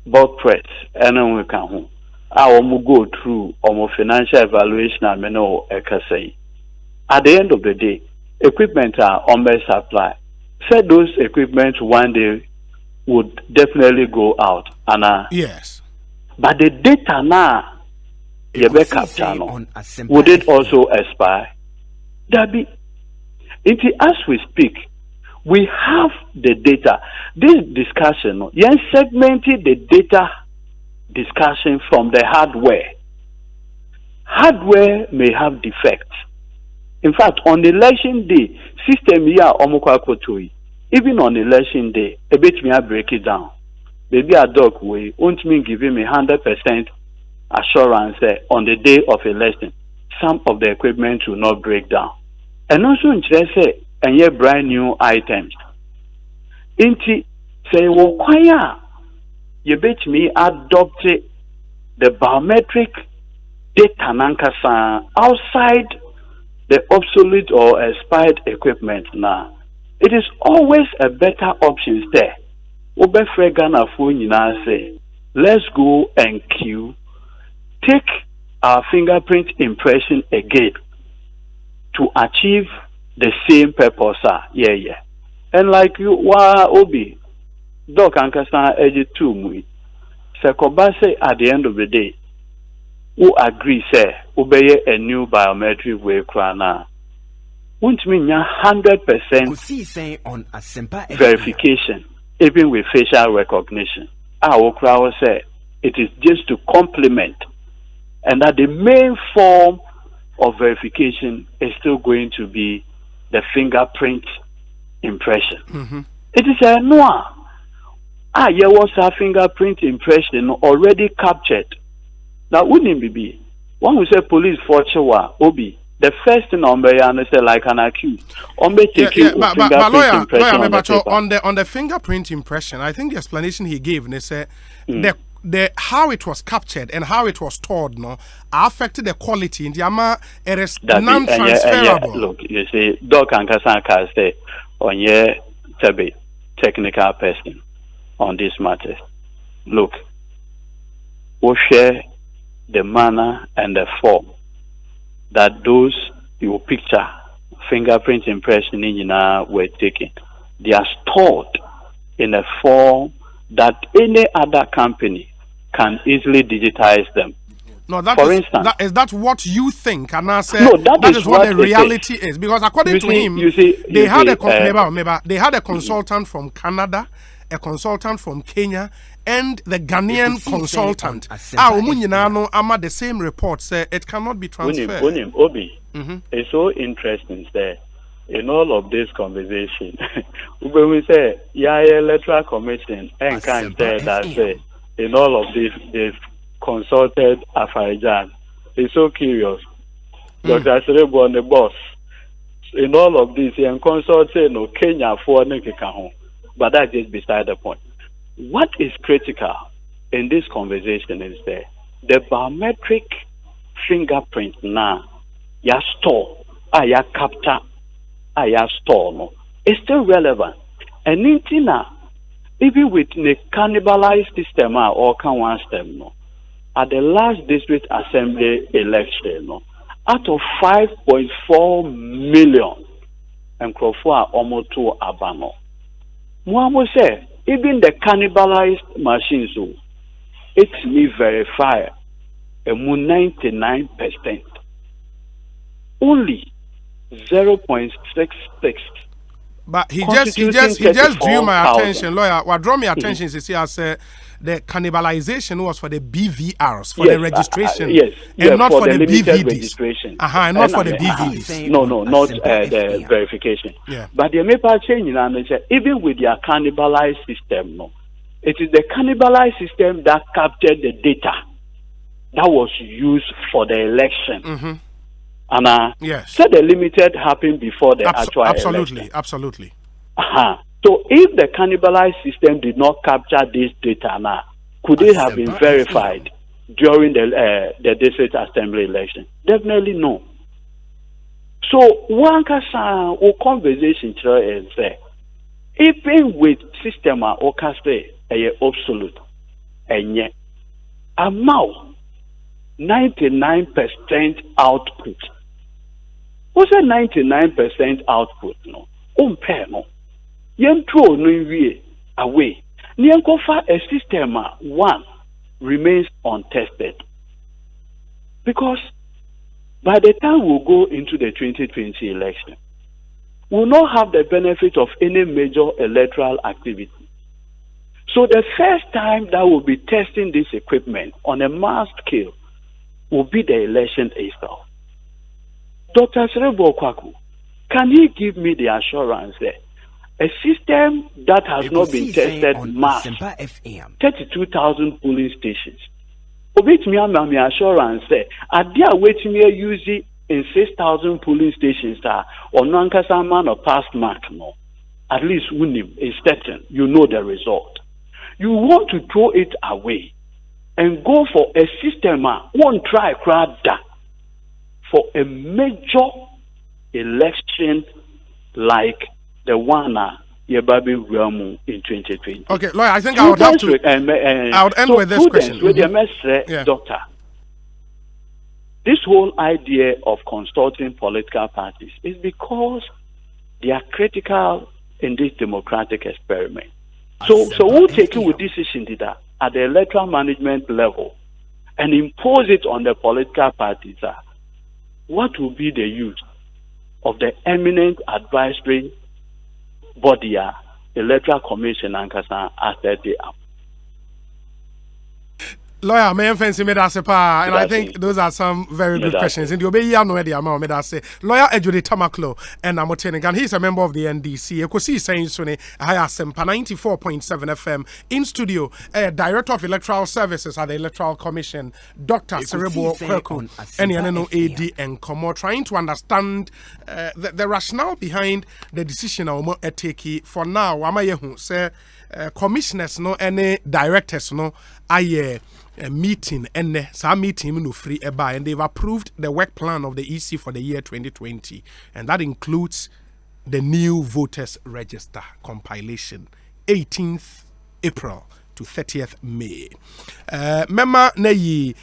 Bulk Press, and we can home. I will go through our financial evaluation and meno ekasei. At the end of the day, equipment are on my supply. Said those equipment one day would definitely go out. And yes. But the data now you be capture no. Would it also expire? That be as we speak, we have the data. This discussion, you segmented the data discussion from the hardware. Hardware may have defects. In fact, on election day, system here omukwa even on election day, a bit me break it down. Maybe a dog way won't mean giving me 100% assurance on the day of election, some of the equipment will not break down. And also in say and yet brand new items. Inti say kwaya you bet me adopt the biometric data nankasa outside the obsolete or expired equipment now. It is always a better option there. Obe Fregana Funyina say, let's go and queue, take our fingerprint impression again to achieve the same purpose. Yeah. And like you obi doc ankasa eje two mui. Sekoba say at the end of the day, who agree say obey a new biometric way krana. Won't mean 100% on a verification, even with facial recognition. Our crowd say it is just to complement, and that the main form of verification is still going to be the fingerprint impression. It is a noir. There was a fingerprint impression already captured. Now, wouldn't it be? One who say police for Chewa, Obi, the first thing on say like an accused. But lawyer, on the fingerprint impression, I think the explanation he gave, and they said the how it was captured and how it was stored affected the quality in the ama. It is non-transferable. Look, you see, Doc and Kasanka say on your technical person on this matter. Look, we'll share the manner and the form that those your picture fingerprint impression in were taken. They are stored in a form that any other company can easily digitize them. No, that for is, instance, is that what you think? And I said, no, that is what the reality is. Because according to him, they had a consultant from Canada, a consultant from Kenya, and the Ghanaian consultant. The same report say it cannot be transferred. Obi, it's so interesting there. In all of this conversation, when we say electoral commission and can't say that say in all of this they've consulted Afarijan. It's so curious. Dr. Serebour on the boss. In all of this, he consulted Kenya for Nekikaho. But that's just beside the point. What is critical in this conversation is the biometric fingerprint now, ya store, ya capture, ya store, is still relevant. And Nintina, even with the cannibalized system or can one stem no, at the last district assembly election no, out of 5.4 million and Crawford almost to Abano. Mwamo say even the cannibalized machines it me verify a 99%. Only 0.66. But he just drew my attention, lawyer. What drew my attention is he has the cannibalization was for the BVRs, for the registration, and not for the BVDs. Registration. And not for the BVDs. No, not the verification. Yeah. But the main change in even with their cannibalized system, no, it is the cannibalized system that captured the data that was used for the election. Mm-hmm. And yes. So the limited happened before the actual election. Absolutely. So if the cannibalized system did not capture this data now, could it have been verified during the district assembly election? Definitely no. So one conversation is there. Even with system or say absolute and yet amount 99% output. What's a 99% output? No, no. Yen throw no away. Nien kofa a system one remains untested. Because by the time we go into the 2020 election, we will not have the benefit of any major electoral activity. So the first time that we'll be testing this equipment on a mass scale will be the election itself. Dr. Serebour Quaicoe, can he give me the assurance that a system that has not been tested mass, 32,000 polling stations, obit me assurance that at their waiting here using in 6,000 polling stations or non-Kasa man or past mark, no, at least winning is certain, you know the result. You want to throw it away and go for a system one try crowd for a major election like the one Yebabi Ramu in 2020. Okay, lawyer, I think I would have to. I would end with this question. With the doctor, this whole idea of consulting political parties is because they are critical in this democratic experiment. So we'll take it with decision at the electoral management level and impose it on the political parties. What will be the use of the eminent advisory body, electoral commission, and asset the app? Lawyer, may fancy me that and I think those are some very good questions. In the obey, no idea, me say. Lawyer Ejudi Tamaklo and I'm and he's a member of the NDC. Ekosiisen Sune, I have 94.7 FM in studio. Director of Electoral Services at the Electoral Commission, Dr. Serebour Quaicoe, and AD and Como, trying to understand the rationale behind the decision of take for now. Amayehu say commissioners no any directors no aye. Meeting and some meeting no free and they've approved the work plan of the EC for the year 2020, and that includes the new voters register compilation 18th April to 30th May. Mema Neyi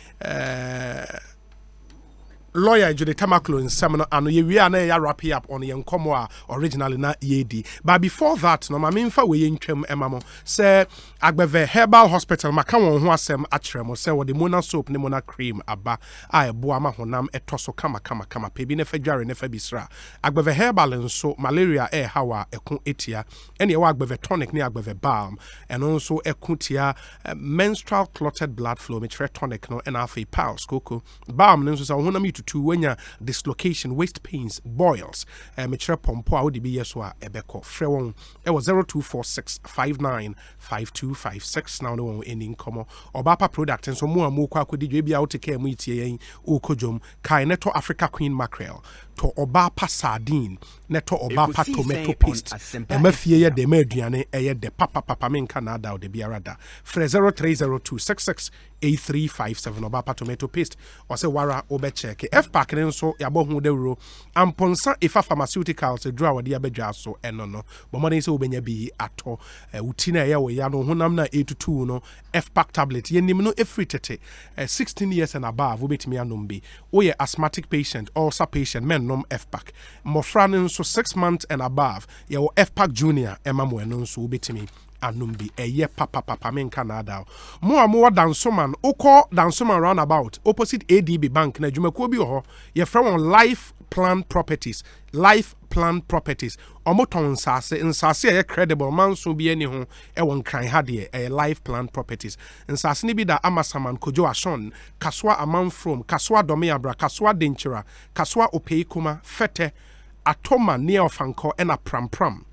lawyer Jude Tamaklo in Seminar and we are now wrapping up on the Nkomo originally na yedi. But before that, no mamimfa we ntwem emamo say Agbeve Herbal Hospital maka won ho asem akyeremo say wo the Mona soap ne Mona cream aba a ebo ama honam etoso kama pebi ne fadware ne fa bisra. Agbeve Herbal nso malaria hawa ekun etia ene ye wa Agbeve tonic ne Agbeve balm and also ekutia menstrual clotted blood flow me tonic no and afi pals koko balm nso say honam to wenya dislocation, waist pains, boils, metre pompo a wodi bi yeso a ebeko frɛ won e was 0246595256 now no any nkomo obapa product nso mo amu kwa akodi dwe bia wo take mu itie yen ukodwom kai neto Africa Queen mackerel to oba pa sardine ne to oba pa tomato paste ema fie ye de ma aduane eye de papa menka na ada o de biara da frɛ 0302668357 oba pa tomato paste o se wara obe check F pack ne nso ya bo hu de wuro amponsa ifa pharmaceuticals edru a wode abadwa so eno no bo mo den se obenya bi ato uti na ye wo ya no honam na 82 no F pack tablet ye nim no efritete 16 years and above obetimi anom bi we asthmatic patient ulcer patient men nom F pack mofra no nso 6 months and above ye wo F pack junior ema mo eno nso obetimi anumbi eye papa menka na ada mo amu dansoman ukọ dansoman roundabout opposite ADB bank na dwumakuo bi ho ye fra won life plan properties omoton nsase ye credible manso bi ani ho e won kran ha de e life plan properties nsase ni bi da amasaman kojo ashon kaswa aman from kaswa dome abra kaswa denchira kaswa opeikuma fete atoma ne ofanko e na prampram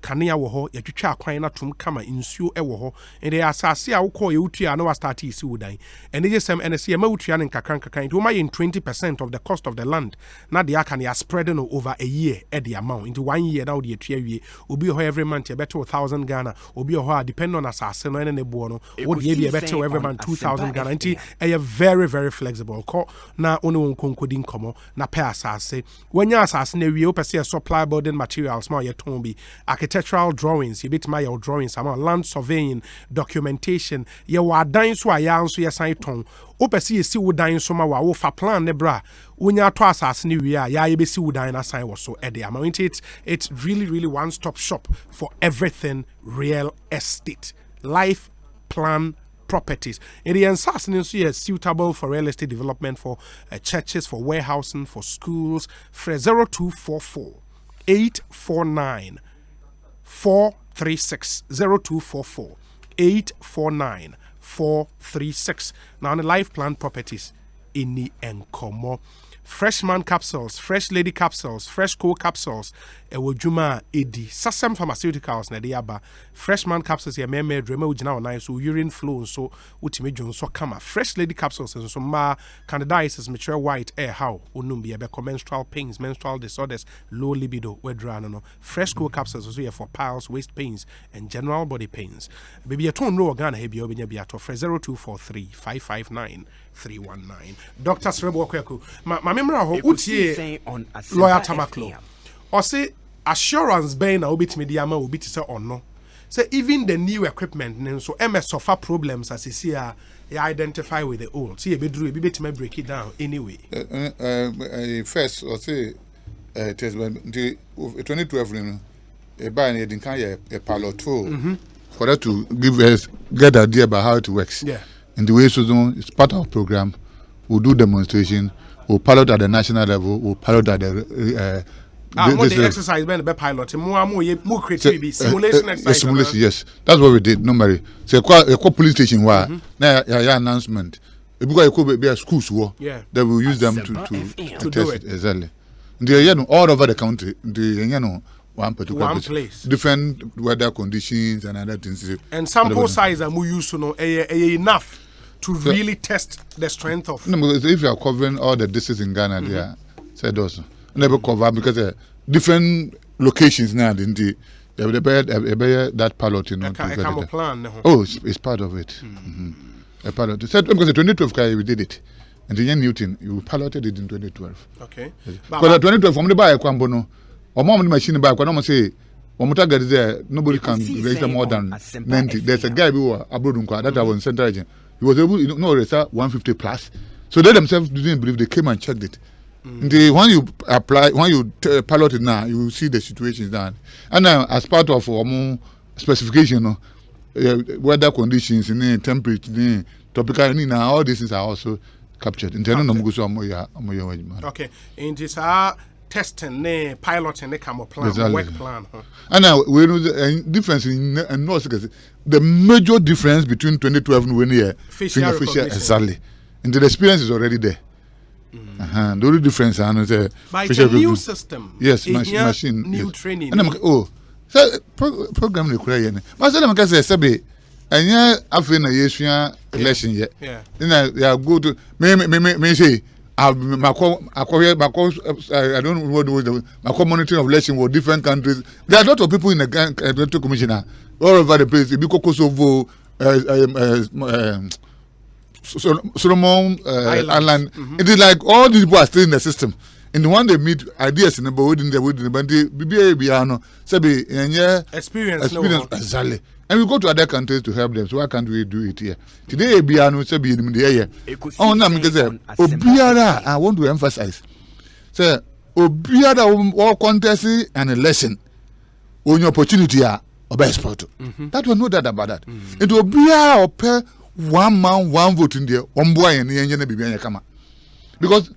kanea wo ho yatwitwa akwan na tum kama insuo e wo ho ende asase a wokọ ye utua na wa start isi wodan ende je sem ene se ye ma utua ne nkakran nti wo ma ye 20% of the cost of the land na de aka ne spread no over a year e the amount into 1 year na wo de atua wie obi ho every month ye beto 1000 Ghana obi ho depend on asase no ene ne bo no wo de be beto every month 2000 Ghana nti e very very flexible ko na ono won konkodi nkomo na pe asase wanya asase na wie wo pese supply building materials ma ye ton bi architectural drawings, you bit my drawings, land surveying, documentation, ye wa dan so aya nso ye san ton. Opesi ye si wo dan so ma wa wo fa plan ne bra. Unya to asase ne wi a ya ye be si wo dan na san wo so e de ama. It's really one stop shop for everything real estate. Life plan properties. In the ensas is suitable for real estate development for churches, for warehousing, for schools. 0244 849 436 0244 849 436. Now on the life plan properties in the Enkomo. Freshman capsules, fresh lady capsules, fresh cool capsules, Ewojuma Edi, Sasem Pharmaceuticals, Nadiaba, freshman capsules, ya meme, drema ujina na so urine flow, so utime John so kama, fresh lady capsules, and so ma candidiasis, mature white air, how unumbi, abeko menstrual pains, menstrual disorders, low libido, wedrano, fresh cool capsules, also here for piles, waist pains, and general body pains. Baby, a tone no organ, hebi obinya biato, 0243 559 319. Dr. Serebour Quaicoe, my memory of Utie lawyer Tamaklo. Or say assurance being a bit mediama will be to say or no. Say even the new equipment, so MS suffer problems as you see, you identify with the old. See a bedroom, be to break it down anyway. First, or say it has been 2012, a buy a pilot tool for that to give us get the idea about how it works. Yeah. In the way so it's part of our program. We'll do demonstration. We'll pilot at the national level. We'll pilot at the the exercise been the pilot. More creativity simulation exercise. Simulation, yes. That's what we did normally. So a police station where now announcement. If we could be a schools war, yeah, that we'll use them to test it exactly. They all over the country. One particular place, different weather conditions and other things. And sample size are more used to know enough to really test the strength of. No, because if you are covering all the districts in Ghana, they are said also never cover because different locations now. They that pilot, you know. Plan. Oh, it's part of it. A pilot. Said because the 2012 we did it, and the young Newton you piloted it in 2012. Okay. Because 2012 from the buy a Kwambono, or mom machine back. When I say. Omotaga is there, nobody can register more than 90. There's a guy who was abroad that I was in Central Region. He was able to register 150 plus. So they themselves didn't believe, they came and checked it. When you apply, when you pilot it now, you see the situations now. And as part of our specification, weather conditions, temperature, topical, all these things are also captured. Okay. In this testing, piloting, plan, work plan. And now we know the difference in the major difference between 2012 and when you facial exactly, and the experience is already there. The only difference is by the new system. Yes, machine, new yes. training. And I'm like, oh, so program require. But I am say, Sabi, and yeah, after a year election yet. Yeah. Then I go to me say. I don't know what the monitoring of election with different countries. There are a lot of people in the electoral commissioner all over the place. Because Kosovo, Solomon Island. It is like all these people are still in the system. And the one they meet ideas in the within the but the BBA experience exactly. And we go to other countries to help them. So why can't we do it here? Today, Biano said, "Be in the air." Oh, no, Obiara, I want to emphasize. Say, Obiara, all contests and election, when your opportunity are a best sport. That will know that about that. It will be a pair 1 man, 1 vote in there, 1 boy, and the engine be come. Because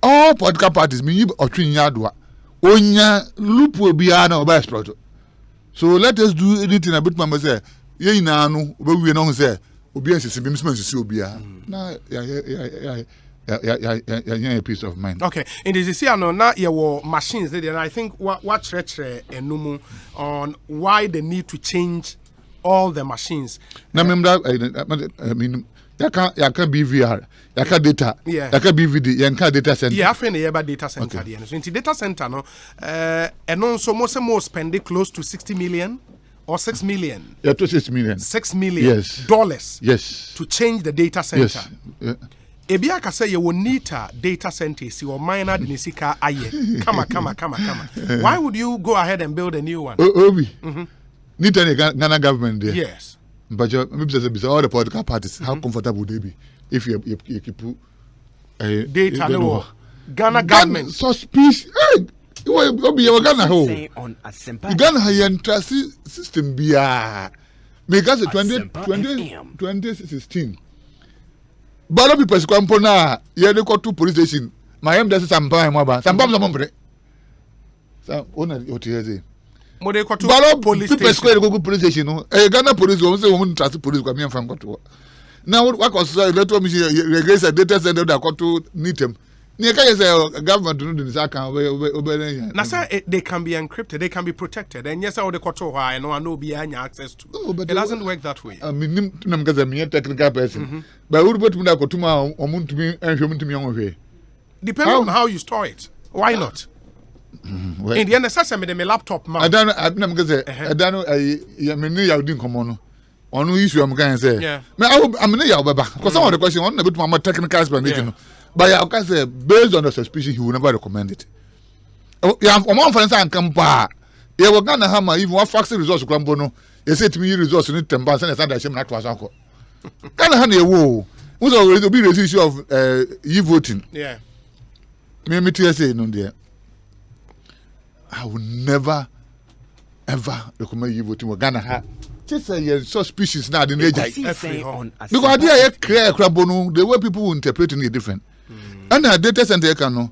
all political parties, me or Trinidad, Onya loop will be an best sport. So let us do anything a bit, Mama say. Ye na no, we know say. Obiara is Obiara. Na a piece of mind. Okay, in this year no na your machines there, and I think what stretch enumu on why the need to change all the machines. Na remember, I mean. You can BVR, you can data, you can BVD, you can data center. Yeah, I find the data center. Okay. So in the data center, no, and also most spending close to 60 million or 6 million. Yeah, to 6 million. $6 million. Yes. Dollars. Yes. To change the data center. Yes. Yeah. Ebiaka say you will need a data center. See your minor dinisika aye. Come. Why would you go ahead and build a new one? Obi. Need any Ghana government there. Yes. But maybe all the political parties, how comfortable would they be if you keep data no Ghana government suspicious. Hey, you be Ghana ho. Ghana high trust system be because 2016. But all people come na you dey go to police station. My em dey sampa mo some bre. So ona otieze. Police station. Ghana police won't say woman trust police come here from Koto. Now what was electoral mission regress a data center that Koto need them. Government do this account. Now sir, they can be encrypted, they can be protected, and yes, all the Koto I know be access to. It doesn't work that way. I mean, because I'm a technical person. But who would go to my or to me and show me to me on way? Depending on how you store it. Why not? In the end, I made my laptop. I don't know. I mean, you didn't come on. On issue, I'm going to say. Yeah. I'm in a because some of the question on a bit more technical explanation. But I can say, based on the suspicion, he will never recommend it. Yeah, one for instance, come back. You were going to have even one faxing resource. Grambono, you say to me, resource in 10 bars and it's not that was uncle. Can I have a woo? Who's already be the issue of voting? Yeah. Me say no, dear. I will never, ever recommend you voting with Ghana. Just say you're so species now, the because I did clear crabono, the way people will interpret it different. And our data center can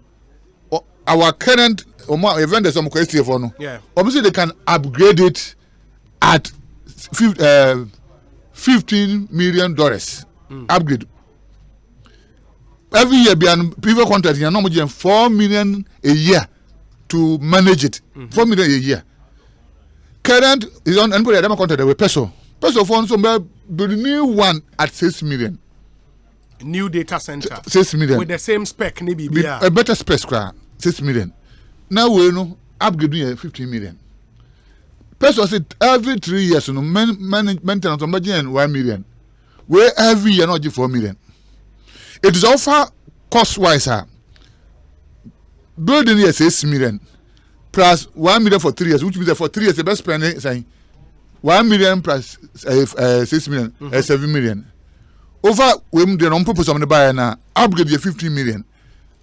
our current event is some question for no. Yeah. Obviously, they can upgrade it at $15 million. Upgrade. Every year, people contract, you're normally $4 million a year to manage it. $4 million a year. Current is on anybody that contract with peso. Peso funds the new one at 6 million. New data center. 6 million. With the same spec, maybe. A better spec, 6 million. Now we know upgrading 15 million. Peso said every 3 years, maintenance on budget 1 million. Where every year not 4 million. It is offer cost wise. Building here 6 million. Plus 1 million for 3 years, which means that for 3 years the best spending saying 1 million plus 6 million, 7 million. Over when the non-purpose of the buyer now upgrade the 15 million.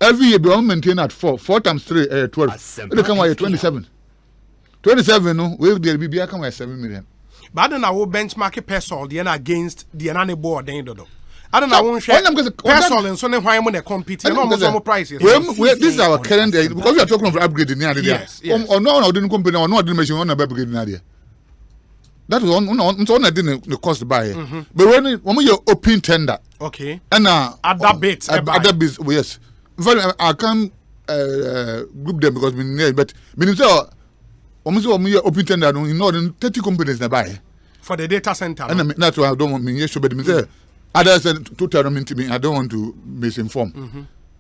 Every year, we maintain at 4 times 3, 12. They come away 27. 27, no, we will be come 7 million. But I don't know benchmark peso the against the anani board. I don't know. Personal and so then why I'm going to compete. You know, most prices. This is our current because we are talking of upgrading the idea. Yes. Or no, didn't company or no, didn't mention on upgrading idea. That was on I didn't the cost buy. But when you open tender, okay, and other bits, yes. I can't group them because but almost open tender, you know, 30 companies that buy for the data center. And that's why I don't want me to but others told me I don't want to misinform.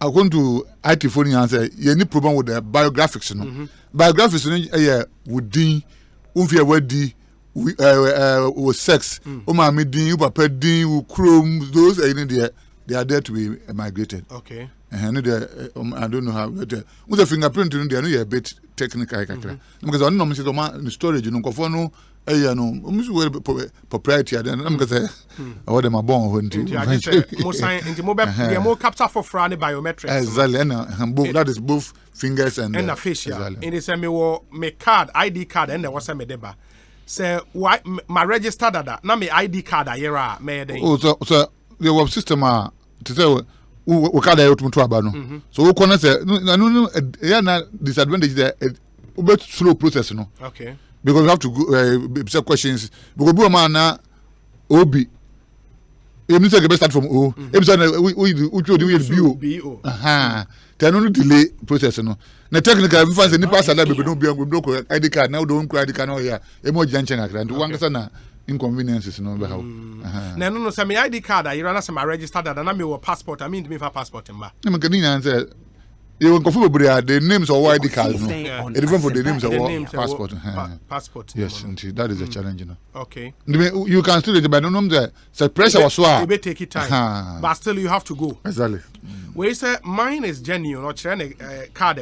according to IT phone answer, you need problem with the biographics. No, biographics would din, unfair wedi, with sex, umami din, upapa din, chrome, those they are there to be migrated. Okay. I don't know how. With the fingerprint, they are a bit technical. Because I don't know, the storage, you know, no, propriety. I don't know, because I want them a born when more capture for frani biometrics. Exactly, and that is both fingers and the facial. In the same way, my card, ID card, and there was a medeba. Say, why my registered that? Now, my ID card, I era made. Oh, so the web system to say. We can't do it to so we can say no disadvantage there but slow process no okay because we have to go questions because we man na obi you say get start from o we bio then no delay process no na technical we fancy nipa sada be no be ID card now don't ID card no here e mo janchen akra and one person na inconveniences no be how no say my ID card I run as my registered that na me your passport I mean me for passport mba na me can answer you can confirm the names of ID card no it different for the names of passport passport yes indeed that is a challenge no okay you can still but no the pressure was so it may take it time but still you have to go exactly we say mine is genuine or card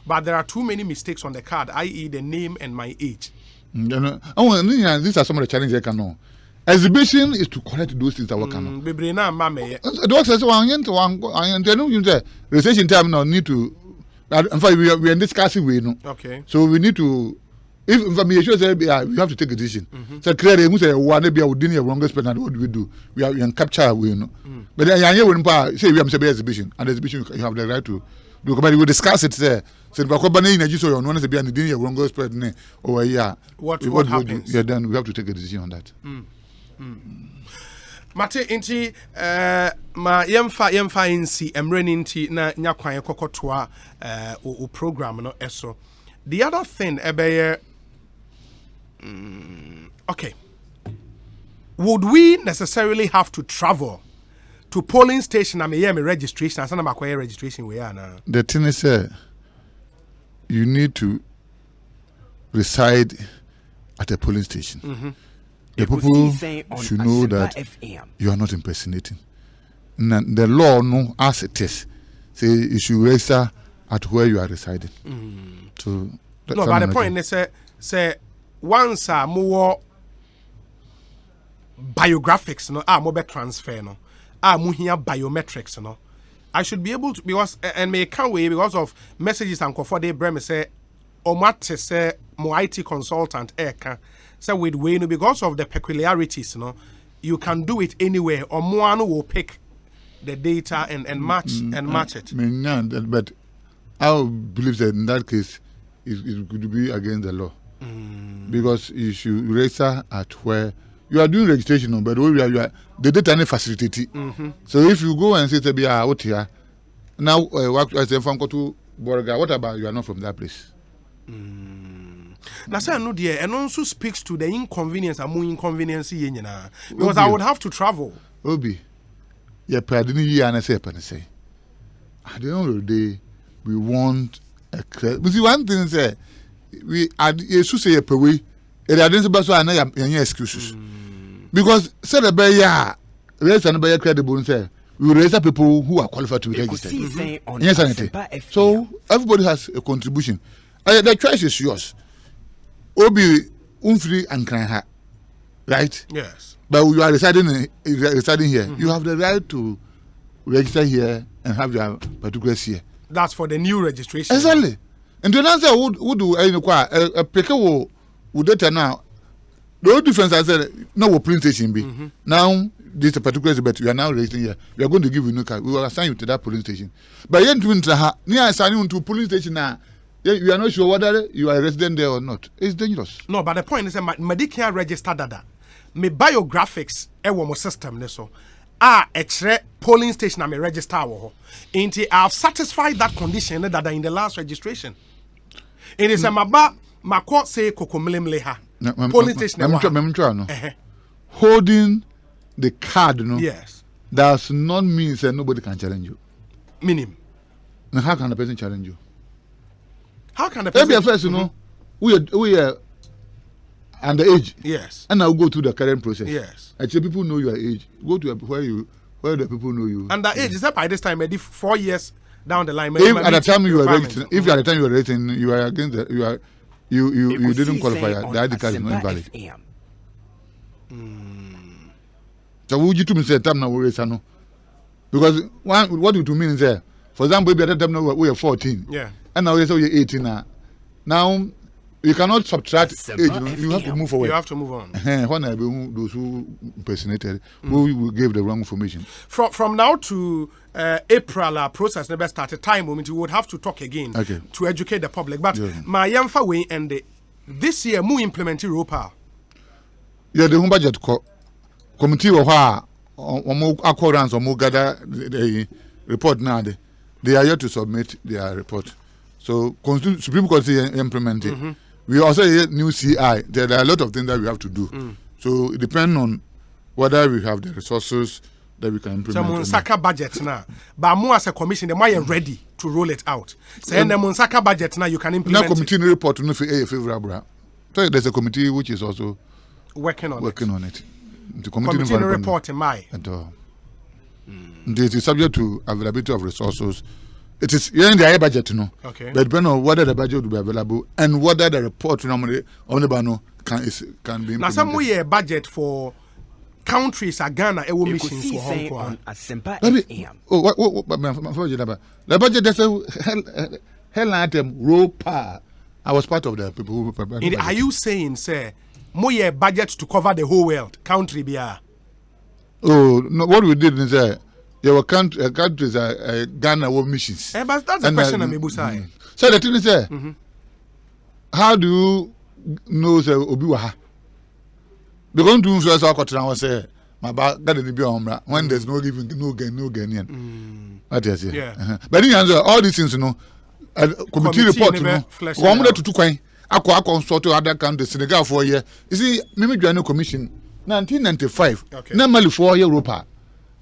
but there are too many mistakes on the card i.e. the name and my age. These are some of the challenges I can know. Exhibition is to correct those things that we can. The work says one recession time now need to. In fact, we are in discussing way no. Okay. So we need to. If information say we have to take a decision. So clearly, we say one be within the wrongest person. What do we do? We are in capture we no. But then here when say we have to be exhibition and exhibition you have the right to. We discuss it there. So the company in Nigeria, you want to be an idea wrong go spread over here. What happens? Yeah, then we have to take a decision on that. Mate inti ma yemfa insi emreni inti na nyakwan kokotoa o program no eso. The other thing ebeye okay. Would we necessarily have to travel to polling station and me registration and my registration we are now? The thing is you need to reside at a polling station. The people should know that you are not impersonating. And the law no as it is say you should register at where you are residing. So no, but the point is say once more biographics no more transfer no muhia biometrics no I should be able to because and may can't wait because of messages and for they bring me say omate say mo IT consultant eka say with way no because of the peculiarities no you can do it anywhere or one will pick the data and match it. But I believe that in that case it could be against the law because you should register at where you are doing registration, but you are the data is facilitated. So if you go and say to be out here, now what about you are not from that place? Now say I know there and also speaks to the inconvenience and more inconvenience because I would have to travel. Obi, yeah, pardon you and I say at the end of the day, we want a but see one thing say we should say per way. It identifies so any excuses. Because said the bear raise and bear credible and say we will raise people who are qualified to be registered. Yes, so everybody has a contribution. The choice is yours. Obi unfree and cry right? Yes. But you are residing here. You have the right to register here and have your particular here. That's for the new registration. Exactly. And to answer who do a pick with data now, the only difference I said, no, we'll polling station be. Now, this is a particular, but you are now registering here. We are going to give you a new card. We will assign you to that polling station. But yet, near assigning you to a polling station now, you are not sure whether you are a resident there or not. It's dangerous. No, but the point is that Medicare registered that. My biographics, my system, so. A polling station I may register. Inti I've satisfied that condition that in the last registration. It is a my court say kokomelemleha. Polling station. Holding the card, no. Yes. Does not mean that nobody can challenge you. Minimum. Now how can a person challenge you? How can a Maybe person? first, you know, we are underage. Yes. And now go through the current process. Yes. Actually, people know your age. Go to where the people know you. Underage is that by this time, maybe 4 years down the line. If at the time you were rating, if at the time you were rating, you are against the, you didn't qualify. The ID card is not invalid. So would you to me say time now we no? Because what do you mean is there? For example, if at that time now we are 14. Yeah. And now we say you're 18 now. Now you cannot subtract age. You have to move forward. You have to move on. When I be those who impersonated, who gave the wrong information. From now to April, our process never started. Time moment, you would have to talk again to educate the public. But my yamfa way ended this year. Mu implement Europa. Yeah, the home budget committee of accordance or gather the report now. They are yet to submit their report. So Supreme Court implement it. We also have new CI. There are a lot of things that we have to do. So it depends on whether we have the resources that we can implement. So Munsaka budget now, but more as a commission, they are ready to roll it out. So in the Munsaka budget now, you can implement. Now committee report no favorable. So there's a committee which is also working on it. The committee report in May. It is subject to availability of resources. It is in the budget, no. Okay. But depending on whether the budget will be available and whether the report normally on the bano can be implemented. Now, some way a budget for countries are Ghana, missions for Hong Kong. The budget that's a hell item raw power. I was part of the people who prepared. Are you saying, sir, more a budget to cover the whole world, country BR? Oh, no, what we did is there were countries, Ghana were missions. But that's the question I'm able to say. So the thing is, how do you know the Obiwaha? Because to influence our country, I was say, my bad, that is be on when there's no giving, no Ghanaian. That is it. Yeah. But in answer, all these things, you know, committee report, you know, one to 2 coin, I consult to other countries, Senegal for a year. You see, maybe join a commission, 1995, normally 4 year Europa.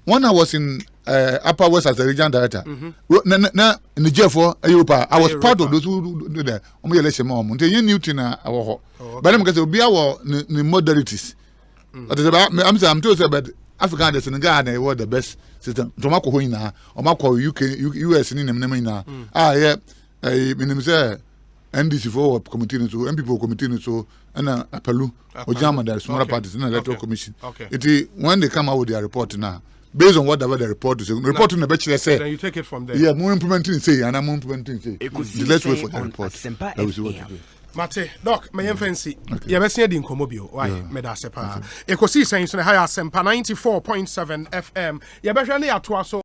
When I was in Upper West as a regional director, in the jail for Europa, I was part of those who do that. Only election moment. You knew Tina our but I'm going to be our modalities. I'm told about Africa and Senegal, they were the best system. Tomako Hoina, or Mako UK, US in Nemina. Yeah, I NDC for committee so and people committee so and a Palu or German, there are smaller parties in the electoral commission. It when they come out with their report now. Based on whatever the report is, reporting the bachelor say. Then you take it from there. Yeah, more implementing say, and I'm implementing say. Let's wait for the report. That was what to do. Mate, Doc, my fancy. You have seen the Incomobile. Why, Medasepa? Ekosiisen, so higher Sempa 94.7 FM. You better than the